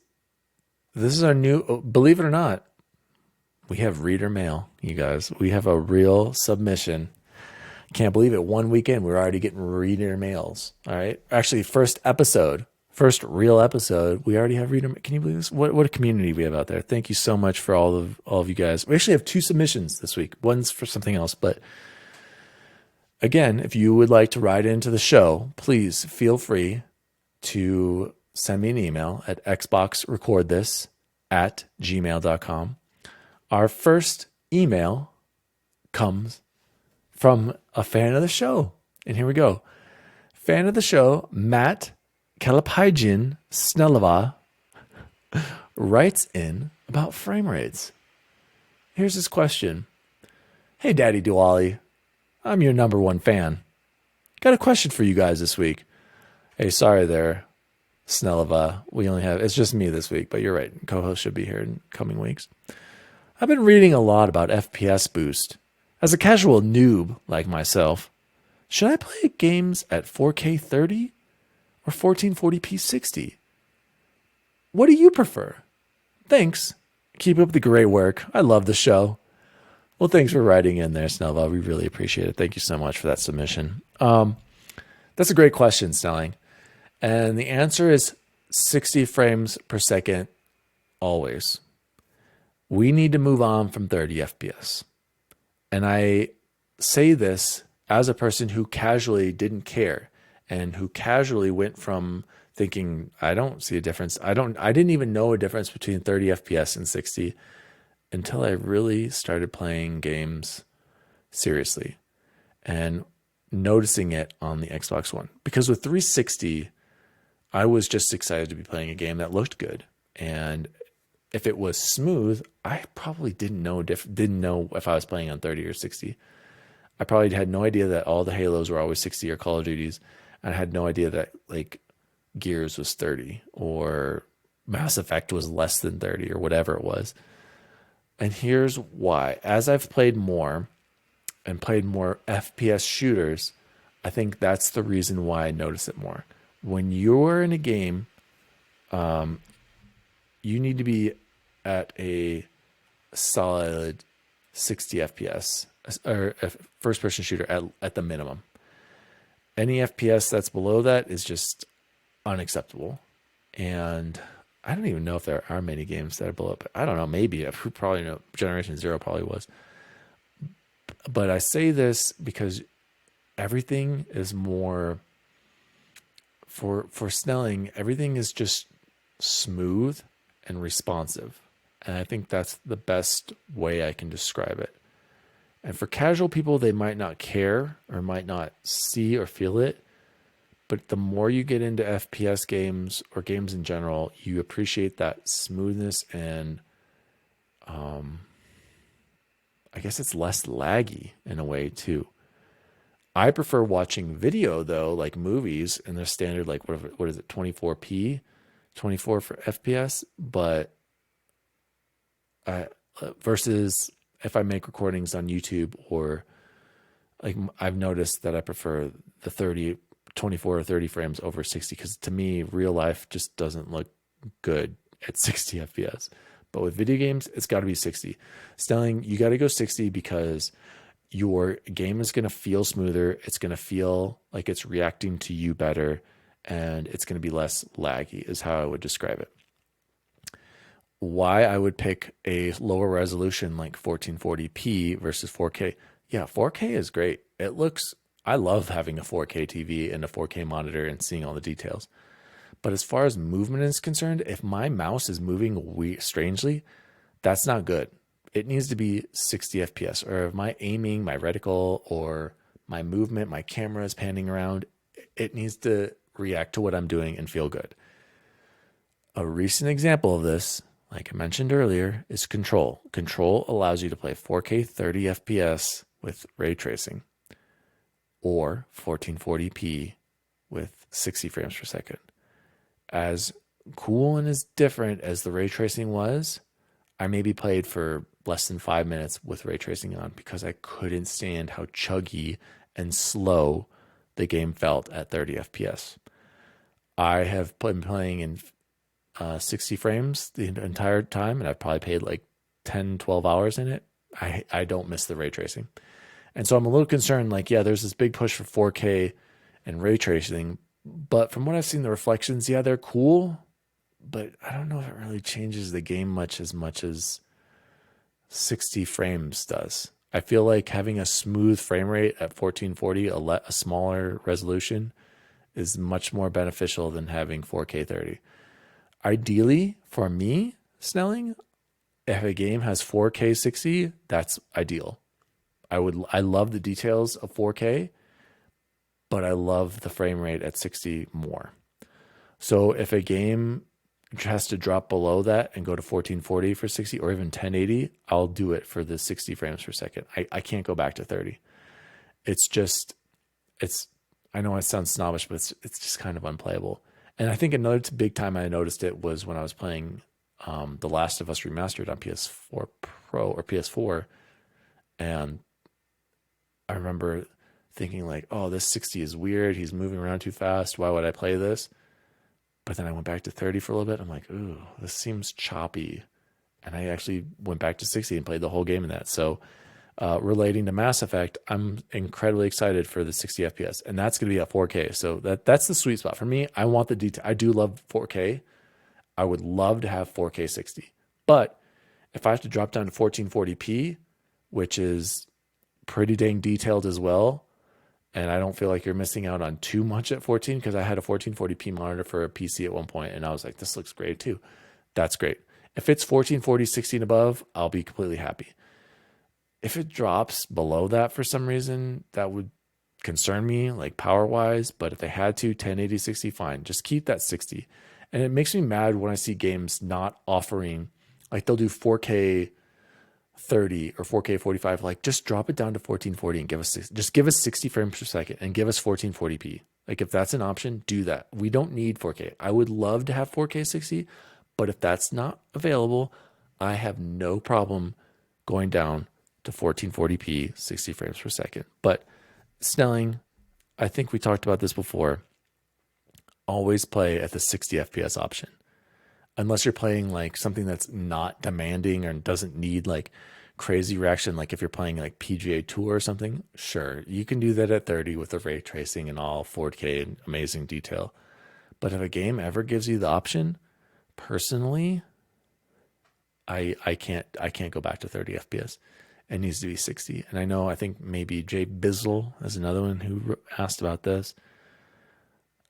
is our new, believe it or not, we have reader mail, you guys. We have a real submission. Can't believe it. 1 weekend, we're already getting reader mails. All right. Actually, first real episode, we already have reader. Can you believe this? What a community we have out there. Thank you so much for all of you guys. We actually have 2 submissions this week. One's for something else, but again, if you would like to write into the show, please feel free to send me an email at xboxrecordthis@gmail.com. Our first email comes from a fan of the show. And here we go. Fan of the show, Matt Kalapijin Snellava, writes in about frame rates. Here's his question. Hey, Daddy Diwali. I'm your #1 fan. Got a question for you guys this week. Hey, sorry there, Snellava. It's just me this week, but you're right. Co-host should be here in coming weeks. I've been reading a lot about FPS boost. As a casual noob like myself, should I play games at 4K 30 or 1440p 60? What do you prefer? Thanks. Keep up the great work. I love the show. Well, thanks for writing in there, Snellville. We really appreciate it. Thank you so much for that submission. That's a great question, Snelling. And the answer is 60 frames per second always. We need to move on from 30 FPS. And I say this as a person who casually didn't care and who casually went from thinking, I don't see a difference. I didn't even know a difference between 30 FPS and 60 until I really started playing games seriously and noticing it on the Xbox One. Because with 360, I was just excited to be playing a game that looked good. And if it was smooth, I probably didn't know if I was playing on 30 or 60. I probably had no idea that all the Halos were always 60 or Call of Duties. I had no idea that like Gears was 30 or Mass Effect was less than 30 or whatever it was. And here's why. As I've played more and played more FPS shooters, I think that's the reason why I notice it more. When you're in a game, you need to be at a solid 60 FPS or a first-person shooter at the minimum. Any FPS that's below that is just unacceptable. And I don't even know if there are many games that are below, but I don't know. Maybe. Who probably know? Generation Zero probably was. But I say this because everything is more for Snelling. Everything is just smooth and responsive. And I think that's the best way I can describe it. And for casual people, they might not care or might not see or feel it. But the more you get into FPS games or games in general, you appreciate that smoothness and I guess it's less laggy in a way too. I prefer watching video though, like movies, and they're standard like what is it, 24p, 24 for FPS, but versus if I make recordings on YouTube or like I've noticed that I prefer the 24 or 30 frames over 60 because to me real life just doesn't look good at 60 FPS. But with video games, it's got to be 60. Snelling, you got to go 60 because your game is going to feel smoother. It's going to feel like it's reacting to you better, and it's going to be less laggy is how I would describe it. Why I would pick a lower resolution like 1440p versus 4K. Yeah, 4K is great. I love having a 4K TV and a 4K monitor and seeing all the details. But as far as movement is concerned, if my mouse is moving strangely, that's not good. It needs to be 60 FPS. Or if my aiming, my reticle, or my movement, my camera is panning around, it needs to react to what I'm doing and feel good. A recent example of this, like I mentioned earlier, is Control. Control allows you to play 4K 30 FPS with ray tracing or 1440p with 60 frames per second. As cool and as different as the ray tracing was, I maybe played for less than 5 minutes with ray tracing on because I couldn't stand how chuggy and slow the game felt at 30 FPS. I have been playing in 60 frames the entire time, and I've probably paid like 10, 12 hours in it. I don't miss the ray tracing. And so I'm a little concerned, like, yeah, there's this big push for 4K and ray tracing, but from what I've seen, the reflections, yeah, they're cool, but I don't know if it really changes the game much as 60 frames does. I feel like having a smooth frame rate at 1440, a smaller resolution, is much more beneficial than having 4K 30. Ideally, for me, Snelling, if a game has 4K 60, that's ideal. I love the details of 4K, but I love the frame rate at 60 more. So if a game has to drop below that and go to 1440 for 60 or even 1080, I'll do it for the 60 frames per second. I can't go back to 30. I know it sounds snobbish, but it's just kind of unplayable. And I think another big time I noticed it was when I was playing The Last of Us Remastered on PS4 Pro or PS4. And I remember thinking like, oh, this 60 is weird. He's moving around too fast. Why would I play this? But then I went back to 30 for a little bit. I'm like, ooh, this seems choppy. And I actually went back to 60 and played the whole game in that. So relating to Mass Effect, I'm incredibly excited for the 60 FPS, and that's going to be at 4K. So that's the sweet spot for me. I want the detail. I do love 4K. I would love to have 4K 60, but if I have to drop down to 1440p, which is pretty dang detailed as well, and I don't feel like you're missing out on too much at 14, because I had a 1440p monitor for a PC at one point, and I was like, this looks great too. That's great. If it's 1440, 60 and above, I'll be completely happy. If it drops below that for some reason, that would concern me, like power wise. But if they had to, 1080, 60, fine. Just keep that 60. And it makes me mad when I see games not offering, like they'll do 4K 30 or 4K 45. Like just drop it down to 1440 and give us 60 frames per second and give us 1440p. Like if that's an option, do that. We don't need 4K. I would love to have 4K 60, but if that's not available, I have no problem going down to 1440p, 60 frames per second. But Snelling, I think we talked about this before. Always play at the 60 FPS option. Unless you're playing like something that's not demanding or doesn't need like crazy reaction, like if you're playing like PGA Tour or something, sure, you can do that at 30 with the ray tracing and all 4K and amazing detail. But if a game ever gives you the option, personally, I can't go back to 30 FPS. It needs to be 60. And I think maybe Jay Bizzle is another one who asked about this.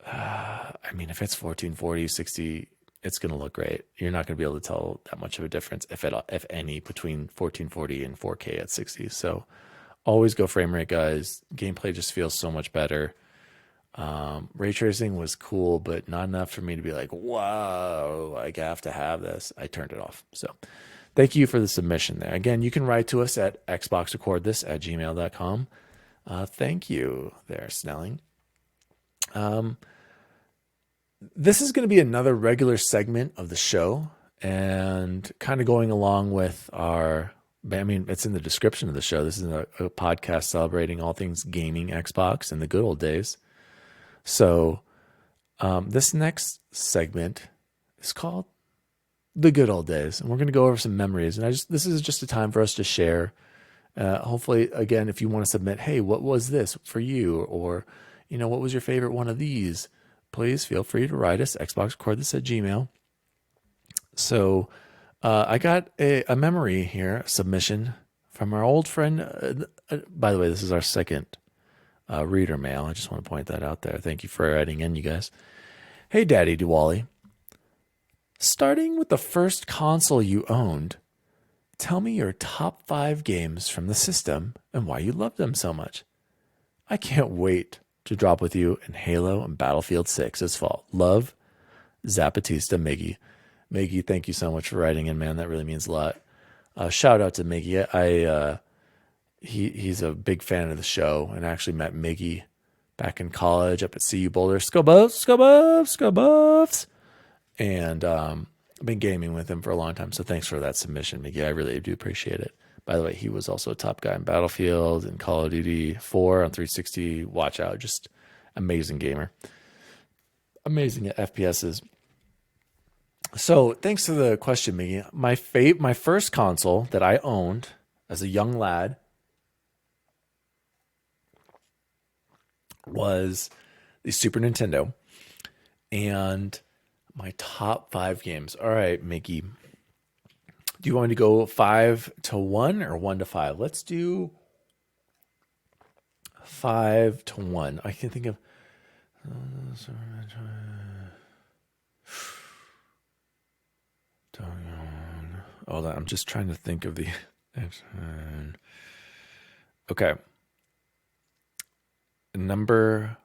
I mean, if it's 1440, 60, it's going to look great. You're not going to be able to tell that much of a difference, if any, between 1440 and 4K at 60. So always go frame rate, guys. Gameplay just feels so much better. Ray tracing was cool, but not enough for me to be like, whoa, I have to have this. I turned it off. So thank you for the submission there. Again, you can write to us at xboxrecordthis@gmail.com. Thank you there, Snelling. This is going to be another regular segment of the show, and kind of going along with it's in the description of the show. This is a podcast celebrating all things gaming, Xbox, and the good old days. So this next segment is called The Good Old Days, and we're going to go over some memories. And this is just a time for us to share. Hopefully, again, if you want to submit, hey, what was this for you? Or, what was your favorite one of these? Please feel free to write us, xboxrecordthis@gmail.com. So I got a memory here, a submission from our old friend. By the way, this is our second reader mail. I just want to point that out there. Thank you for writing in, you guys. Hey, Daddy Diwali. Starting with the first console you owned, tell me your top 5 games from the system and why you love them so much. I can't wait to drop with you in Halo and Battlefield 6 this fall. Love, Zapatista Miggy. Miggy, thank you so much for writing in, man. That really means a lot. Shout out to Miggy. He's a big fan of the show, and I actually met Miggy back in college up at CU Boulder. Scobuffs. And I've been gaming with him for a long time, so thanks for that submission, Miggy. I really do appreciate it. By the way, he was also a top guy in Battlefield and Call of Duty 4 on 360. Watch out. Just amazing gamer. Amazing at FPSs. So thanks for the question, Miggy. My first console that I owned as a young lad was the Super Nintendo. And my top 5 games. All right, Miggy. Do you want me to go 5 to 1 or 1 to 5? Let's do 5 to 1. I can think of. Hold on, I'm just trying to think of the. Okay. Number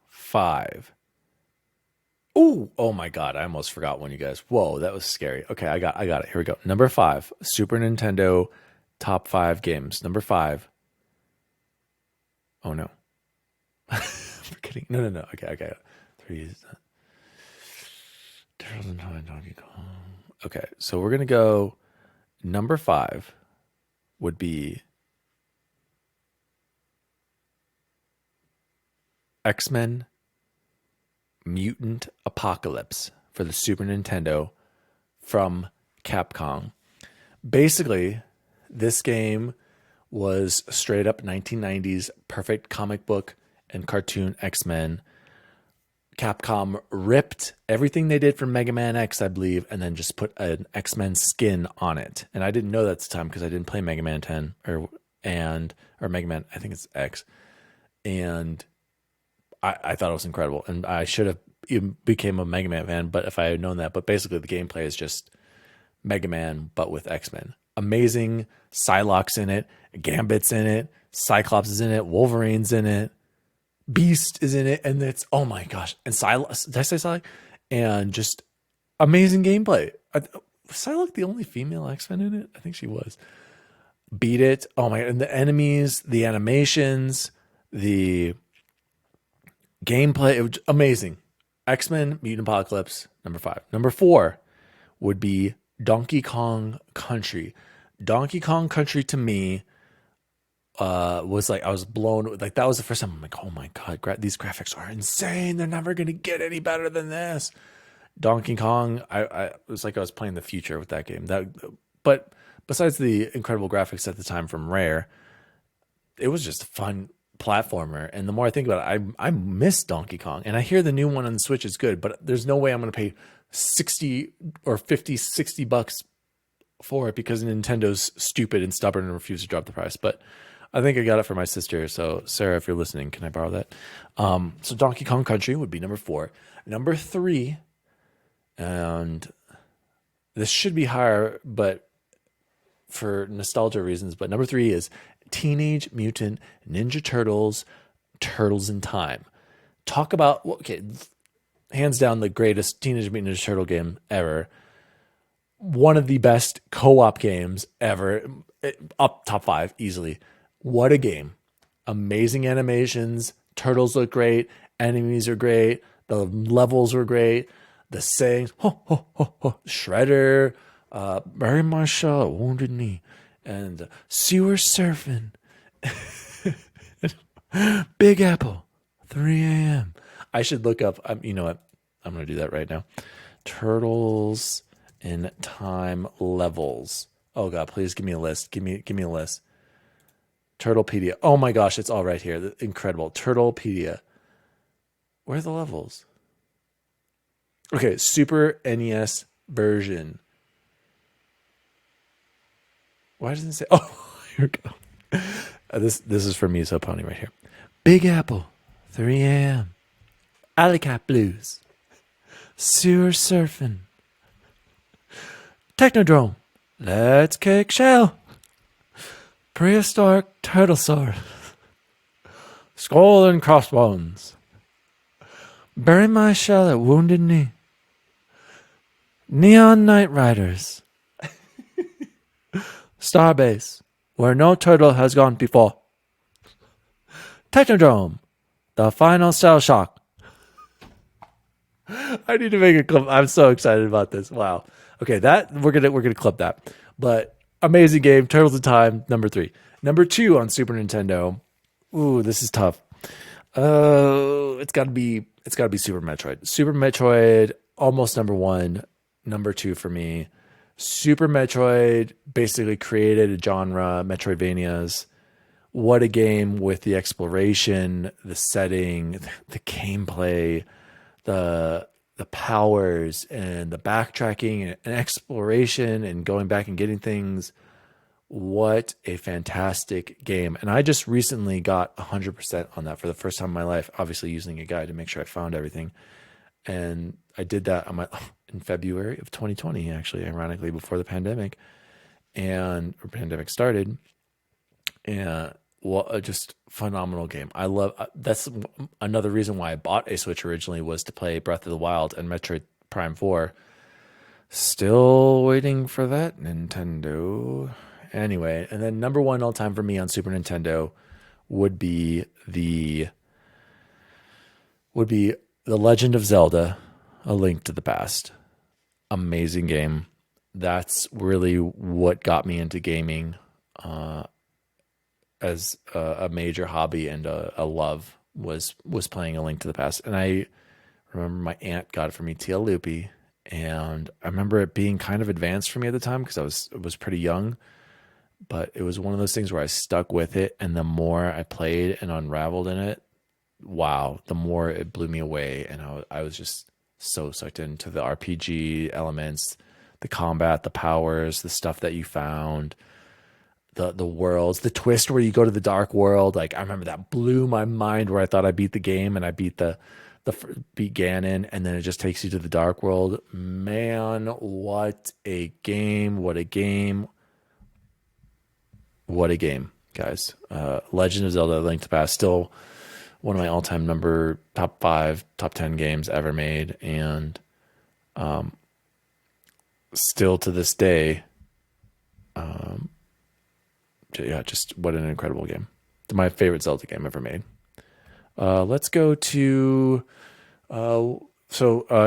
5. Oh my God. I almost forgot one, you guys. Whoa, that was scary. Okay, I got it. Here we go. Number 5, Super Nintendo top 5 games. Number 5. Oh no. I'm kidding. No. Okay, I got it. 3 is Turtles in Time, Donkey Kong. Okay, so we're gonna go. Number 5 would be X-Men Mutant Apocalypse for the Super Nintendo from Capcom. Basically, this game was straight up 1990s perfect comic book and cartoon X-Men. Capcom ripped everything they did from Mega Man X, I believe, and then just put an X-Men skin on it. And I didn't know that at the time because I didn't play Mega Man 10 or Mega Man, I think it's X. And I thought it was incredible. And I should have even became a Mega Man fan, but if I had known that. But basically the gameplay is just Mega Man, but with X-Men. Amazing. Psylocke's in it. Gambit's in it. Cyclops is in it. Wolverine's in it. Beast is in it. And it's, oh my gosh. And Psylocke, did I say Psylocke? And just amazing gameplay. Was Psylocke the only female X-Men in it? I think she was. Beat it. Oh my, and the enemies, the animations, the gameplay, it was amazing. X-Men Mutant Apocalypse, number 5. Number 4 would be Donkey Kong Country. Donkey Kong Country to me was like, I was blown, like that was the first time I'm like, oh my God, these graphics are insane. They're never going to get any better than this. Donkey Kong, I was like, I was playing the future with that game. But besides the incredible graphics at the time from Rare, it was just a fun platformer. And the more I think about it, I miss Donkey Kong. And I hear the new one on the Switch is good, but there's no way I'm going to pay 60 or 50, 60 bucks for it because Nintendo's stupid and stubborn and refuses to drop the price. But I think I got it for my sister. So Sarah, if you're listening, can I borrow that? So Donkey Kong Country would be number 4. Number 3, and this should be higher, but for nostalgia reasons, but number 3 is Teenage Mutant Ninja Turtles, Turtles in Time. Talk about, okay, hands down the greatest Teenage Mutant Ninja Turtle game ever. One of the best co-op games ever. Up top 5 easily. What a game. Amazing animations. Turtles look great. Enemies are great. The levels were great. The sayings, ho, ho, ho, ho. Shredder, bury my shell, wounded knee, and sewer surfing. Big Apple, 3 a.m. I should look up, you know what? I'm going to do that right now. Turtles in Time levels. Oh God, please give me a list. Give me a list. Turtlepedia. Oh my gosh, it's all right here. Incredible. Turtlepedia. Where are the levels? Okay, Super NES version. Why doesn't it say? Oh, here we go. This is for me, so Pony right here. Big Apple, 3 a.m. Alley Cat Blues. Sewer surfing. Technodrome. Let's kick shell. Prehistoric turtle sword. Skull and crossbones. Bury my shell at Wounded Knee. Neon Knight Riders. Starbase, where no turtle has gone before. Technodrome, the final cell shock. I need to make a clip. I'm so excited about this. Wow. Okay, that we're gonna clip that. But amazing game, Turtles in Time, number 3. Number 2 on Super Nintendo. Ooh, this is tough. It's gotta be Super Metroid. Super Metroid, almost number 1. Number 2 for me. Super Metroid basically created a genre, Metroidvanias. What a game with the exploration, the setting, the gameplay, the powers, and the backtracking and exploration and going back and getting things. What a fantastic game. And I just recently got 100% on that for the first time in my life, obviously using a guide to make sure I found everything. And I did that in February of 2020, actually, ironically, before the pandemic pandemic started. And just phenomenal game. I love, that's another reason why I bought a Switch originally, was to play Breath of the Wild and Metroid Prime 4. Still waiting for that, Nintendo. Anyway, and then number 1 all time for me on Super Nintendo would be the Legend of Zelda, A Link to the Past. Amazing game. That's really what got me into gaming as a major hobby and a love was playing A Link to the Past. And I remember my aunt got it for me, Tia Loopy, and I remember it being kind of advanced for me at the time because I was pretty young. but it was one of those things where I stuck with it. And the more I played and unraveled in it, wow, the more it blew me away. And I was just so sucked into the RPG elements, the combat, the powers, the stuff that you found, the worlds, the twist where you go to the dark world. Like I remember that blew my mind where I thought I beat the game and I beat Ganon, and then it just takes you to the dark world. Man, what a game! What a game! What a game, guys. Legend of Zelda: Link to the Past, still one of my all-time top 5, top 10 games ever made, and still to this day, yeah, just what an incredible game. My favorite Zelda game ever made. Let's go to. I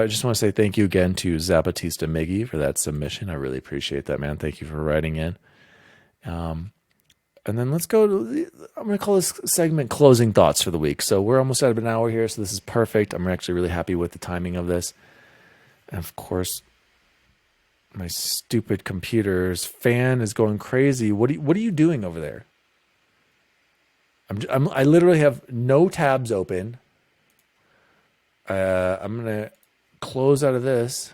just want to say thank you again to Zapatista Miggy for that submission. I really appreciate that, man. Thank you for writing in. And then let's go to I'm going to call this segment closing thoughts for the week. So we're almost at an hour here, so this is perfect. I'm actually really happy with the timing of this. And of course, my stupid computer's fan is going crazy. What are you doing over there? I literally have no tabs open. I'm going to close out of this.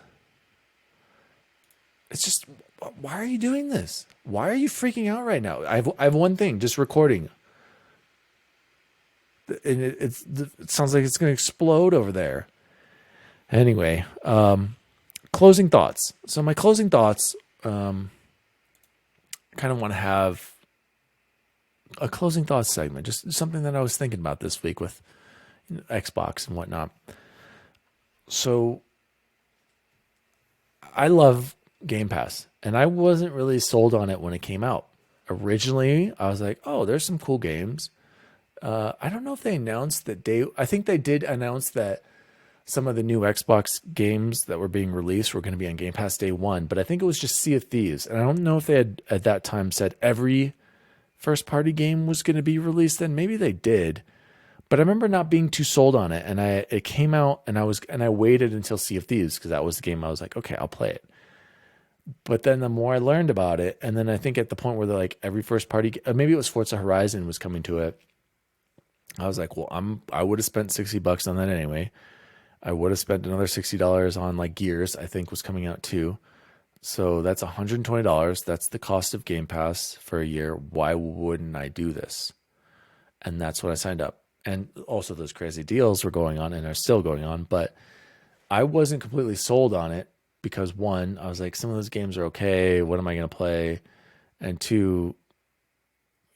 It's just, why are you doing this? Why are you freaking out right now? I have one thing, just recording. And it sounds like it's going to explode over there. Anyway, closing thoughts. So my closing thoughts, kind of want to have a closing thoughts segment, just something that I was thinking about this week with Xbox and whatnot. So I love Game Pass, and I wasn't really sold on it when it came out. Originally, I was like, oh, there's some cool games. I don't know if they announced that I think they did announce that some of the new Xbox games that were being released were going to be on Game Pass day one, but I think it was just Sea of Thieves. And I don't know if they had at that time said every first party game was going to be released then. Maybe they did, but I remember not being too sold on it. And it came out and I waited until Sea of Thieves because that was the game I was like, okay, I'll play it. But then the more I learned about it, and then I think at the point where they're like every first party, maybe it was Forza Horizon was coming to it. I was like, well, I would have spent $60 on that anyway. I would have spent another $60 on like Gears, I think was coming out too. So that's $120. That's the cost of Game Pass for a year. Why wouldn't I do this? And that's when I signed up. And also those crazy deals were going on and are still going on, but I wasn't completely sold on it because one, I was like, some of those games are okay. What am I going to play? And two,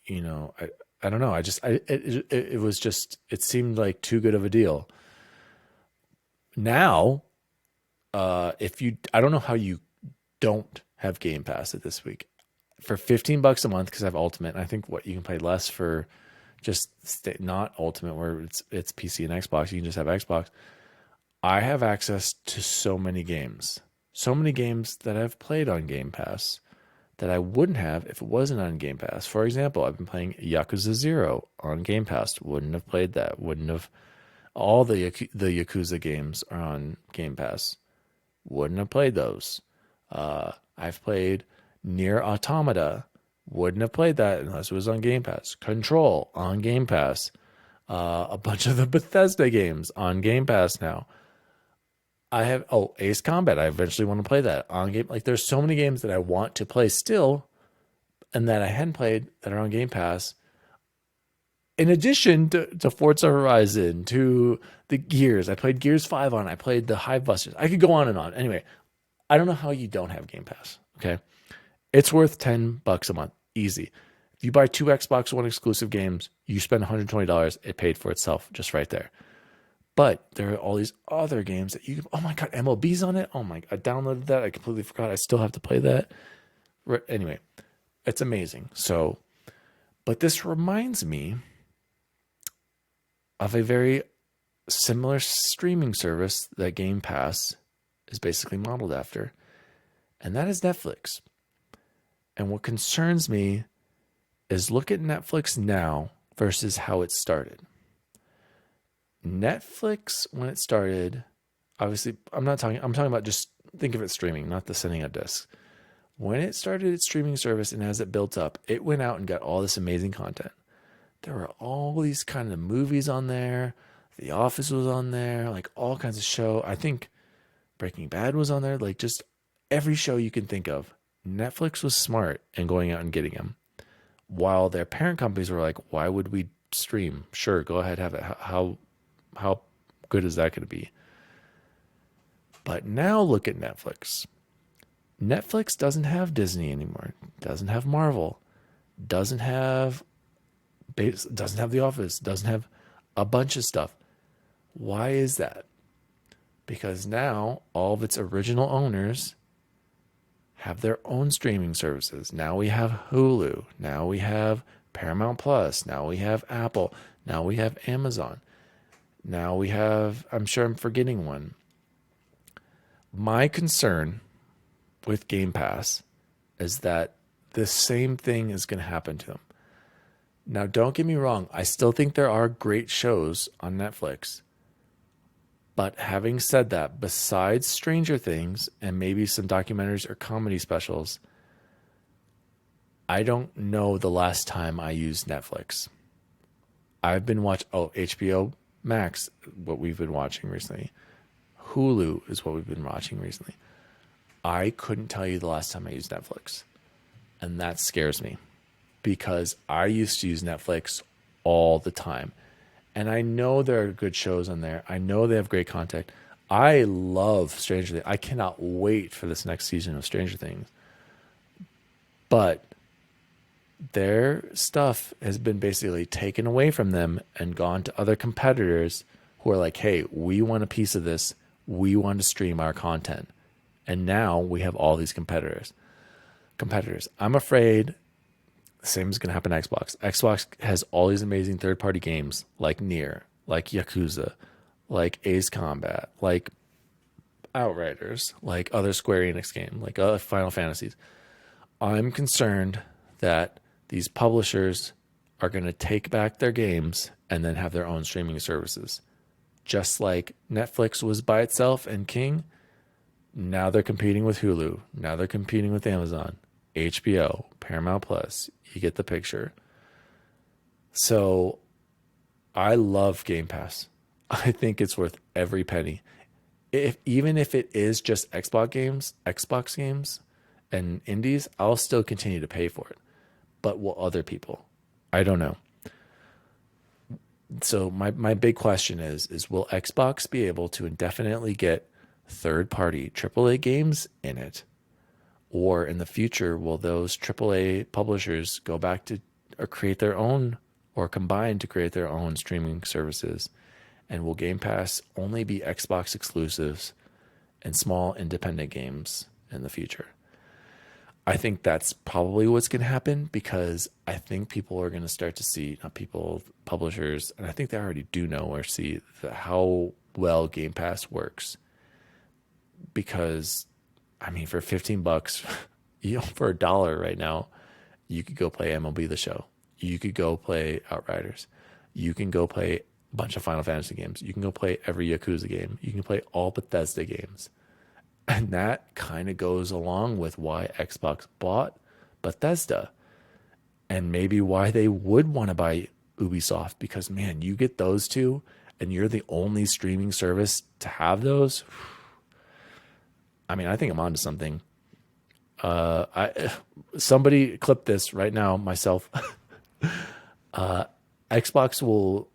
I don't know. It was just, it seemed like too good of a deal. Now, I don't know how you don't have Game Pass at this week for $15 a month, because I have Ultimate. And I think you can play less for just not Ultimate where it's PC and Xbox. You can just have Xbox. I have access to so many games that I've played on Game Pass that I wouldn't have if it wasn't on Game Pass. For example, I've been playing Yakuza 0 on Game Pass. Wouldn't have played that. Wouldn't have. All the Yakuza games are on Game Pass. Wouldn't have played those. I've played Nier Automata. Wouldn't have played that unless it was on Game Pass. Control on Game Pass. A bunch of the Bethesda games on Game Pass now. I have Ace Combat. I eventually want to play that on Game. Like there's so many games that I want to play still, and that I hadn't played that are on Game Pass. In addition to Forza Horizon, to the Gears, I played Gears 5 on. I played the Hive Busters. I could go on and on. Anyway, I don't know how you don't have Game Pass. Okay, it's worth $10 a month, easy. If you buy 2 Xbox One exclusive games, you spend $120. It paid for itself just right there. But there are all these other games that oh my God, MLB's on it. Oh my, I downloaded that. I completely forgot. I still have to play that. Anyway, it's amazing. So, but this reminds me of a very similar streaming service that Game Pass is basically modeled after, and that is Netflix. And what concerns me is look at Netflix now versus how it started. Netflix, when it started, obviously, I'm talking about just think of it streaming, not the sending of discs. When it started its streaming service and as it built up, it went out and got all this amazing content. There were all these kind of movies on there. The Office was on there, like all kinds of show. I think Breaking Bad was on there, like just every show you can think of. Netflix was smart in going out and getting them. While their parent companies were like, why would we stream? Sure, go ahead, have it. How good is that going to be? But now look at Netflix. Netflix doesn't have Disney anymore. Doesn't have Marvel. Doesn't have The Office. Doesn't have a bunch of stuff. Why is that? Because now all of its original owners have their own streaming services. Now we have Hulu. Now we have Paramount Plus. Now we have Apple. Now we have Amazon. Now we have, I'm sure I'm forgetting one. My concern with Game Pass is that the same thing is going to happen to them. Now, don't get me wrong. I still think there are great shows on Netflix. But having said that, besides Stranger Things and maybe some documentaries or comedy specials, I don't know the last time I used Netflix. I've been watching, HBO Max, what we've been watching recently. Hulu is what we've been watching recently. I couldn't tell you the last time I used Netflix. And that scares me because I used to use Netflix all the time. And I know there are good shows on there. I know they have great content. I love Stranger Things. I cannot wait for this next season of Stranger Things. But their stuff has been basically taken away from them and gone to other competitors who are like, hey, we want a piece of this. We want to stream our content. And now we have all these competitors. I'm afraid the same is going to happen to Xbox. Xbox has all these amazing third-party games like Nier, like Yakuza, like Ace Combat, like Outriders, like other Square Enix games, like other Final Fantasies. I'm concerned that these publishers are going to take back their games and then have their own streaming services. Just like Netflix was by itself and king, now they're competing with Hulu. Now they're competing with Amazon, HBO, Paramount Plus. You get the picture. So I love Game Pass. I think it's worth every penny. Even if it is just Xbox games and indies, I'll still continue to pay for it. But will other people? I don't know. So my big question is will Xbox be able to indefinitely get third-party AAA games in it? Or in the future, will those AAA publishers go back to or create their own or combine to create their own streaming services? And will Game Pass only be Xbox exclusives and small independent games in the future? I think that's probably what's going to happen because I think people are going to start to see, not people, publishers, and I think they already do know or see how well Game Pass works. Because I mean, for $15, for $1 right now, you could go play MLB The Show. You could go play Outriders. You can go play a bunch of Final Fantasy games. You can go play every Yakuza game. You can play all Bethesda games. And that kind of goes along with why Xbox bought Bethesda and maybe why they would want to buy Ubisoft because, man, you get those two and you're the only streaming service to have those. I mean, I think I'm onto something. Somebody clip this right now, myself. Xbox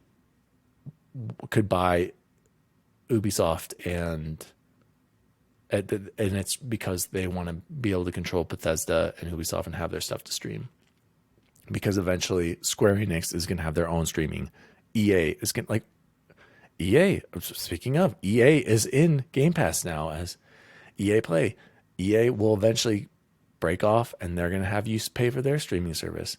could buy Ubisoft and it's because they want to be able to control Bethesda and Ubisoft and have their stuff to stream. Because eventually Square Enix is going to have their own streaming. EA is going to EA. Speaking of, EA is in Game Pass now as EA Play. EA will eventually break off and they're going to have you pay for their streaming service.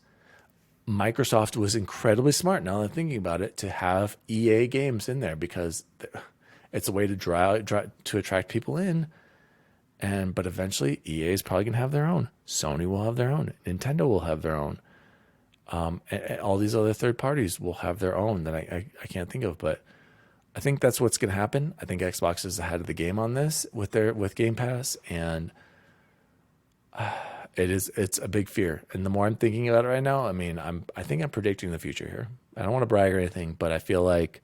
Microsoft was incredibly smart, now that I'm thinking about it, to have EA games in there because it's a way to to attract people in. But eventually EA is probably going to have their own. Sony will have their own. Nintendo will have their own. And all these other third parties will have their own that I can't think of, but I think that's what's going to happen. I think Xbox is ahead of the game on this with Game Pass, and It's a big fear. And the more I'm thinking about it right now, I mean, I think I'm predicting the future here. I don't want to brag or anything, but I feel like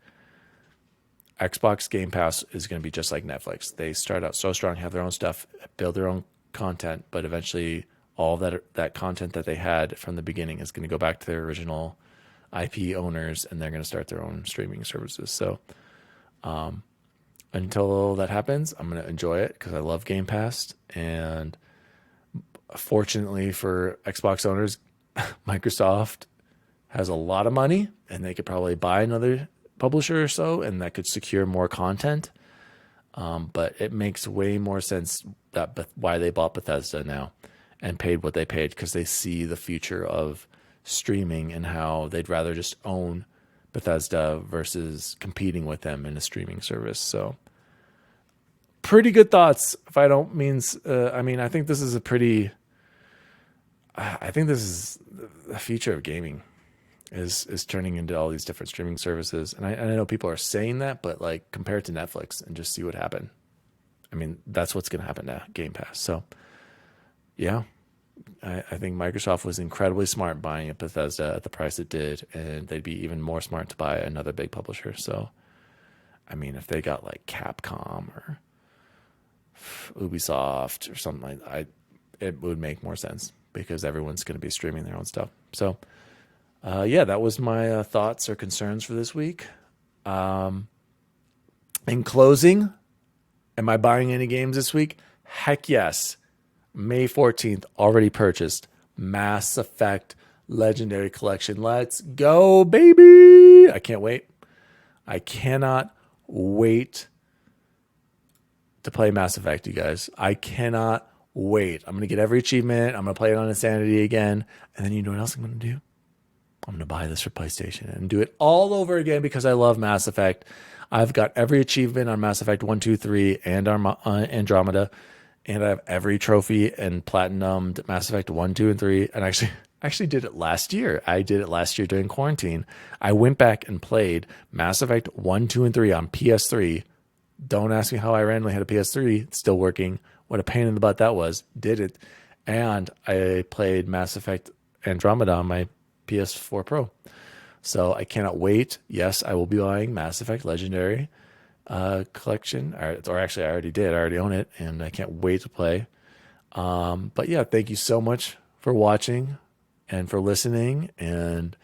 Xbox Game Pass is going to be just like Netflix. They start out so strong, have their own stuff, build their own content, but eventually all that content that they had from the beginning is going to go back to their original IP owners, and they're going to start their own streaming services. So until that happens, I'm going to enjoy it because I love Game Pass. And fortunately for Xbox owners, Microsoft has a lot of money, and they could probably buy another publisher or so, and that could secure more content. But it makes way more sense that why they bought Bethesda now and paid what they paid, because they see the future of streaming and how they'd rather just own Bethesda versus competing with them in a streaming service. So pretty good thoughts. If I don't means, I mean, I think this is the future of gaming is turning into all these different streaming services. And I know people are saying that, but like compare it to Netflix and just see what happened. I mean, that's what's going to happen now, Game Pass. So yeah, I think Microsoft was incredibly smart buying at Bethesda at the price it did, and they'd be even more smart to buy another big publisher. So, I mean, if they got like Capcom or Ubisoft or something like that, it would make more sense because everyone's going to be streaming their own stuff. So, yeah, that was my thoughts or concerns for this week. In closing, am I buying any games this week? Heck yes. May 14th, already purchased Mass Effect Legendary Collection. Let's go, baby. I can't wait. I cannot wait to play Mass Effect, you guys. I cannot wait. I'm going to get every achievement. I'm going to play it on Insanity again. And then you know what else I'm going to do? I'm going to buy this for PlayStation and do it all over again because I love Mass Effect. I've got every achievement on Mass Effect 1, 2, 3, and Andromeda. And I have every trophy and platinumed Mass Effect 1, 2, and 3. And actually did it last year. I did it last year during quarantine. I went back and played Mass Effect 1, 2, and 3 on PS3. Don't ask me how I randomly had a PS3. It's still working. What a pain in the butt that was. Did it. And I played Mass Effect Andromeda on my PS4 Pro. So I cannot wait. Yes, I will be buying Mass Effect Legendary collection, or actually I already did. I already own it, and I can't wait to play. But yeah, thank you so much for watching and for listening. And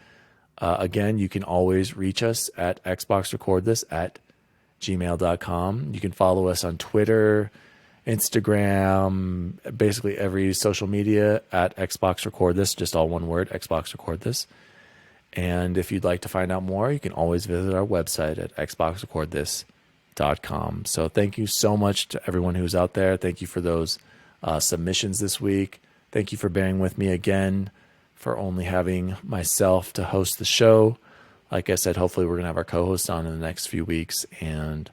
again, you can always reach us at xboxrecordthis at gmail.com. You can follow us on Twitter, Instagram, basically every social media at xboxrecordthis, just all one word, xboxrecordthis. And if you'd like to find out more, you can always visit our website at xboxrecordthis.com. So thank you so much to everyone who's out there. Thank you for those submissions this week. Thank you for bearing with me again for only having myself to host the show. Like I said, hopefully we're going to have our co-host on in the next few weeks, and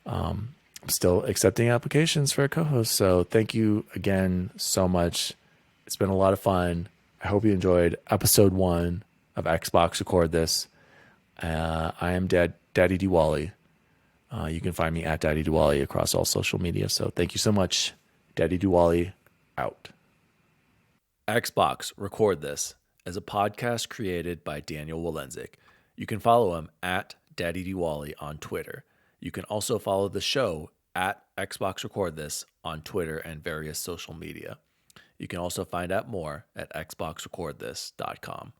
I'm still accepting applications for a co-host. So thank you again so much. It's been a lot of fun. I hope you enjoyed episode 1 of Xbox Record This. I am Daddy Diwali. You can find me at Daddy Diwali across all social media. So thank you so much. Daddy Diwali out. Xbox Record This is a podcast created by Daniel Walenzik. You can follow him at Daddy Diwali on Twitter. You can also follow the show at Xbox Record This on Twitter and various social media. You can also find out more at xboxrecordthis.com.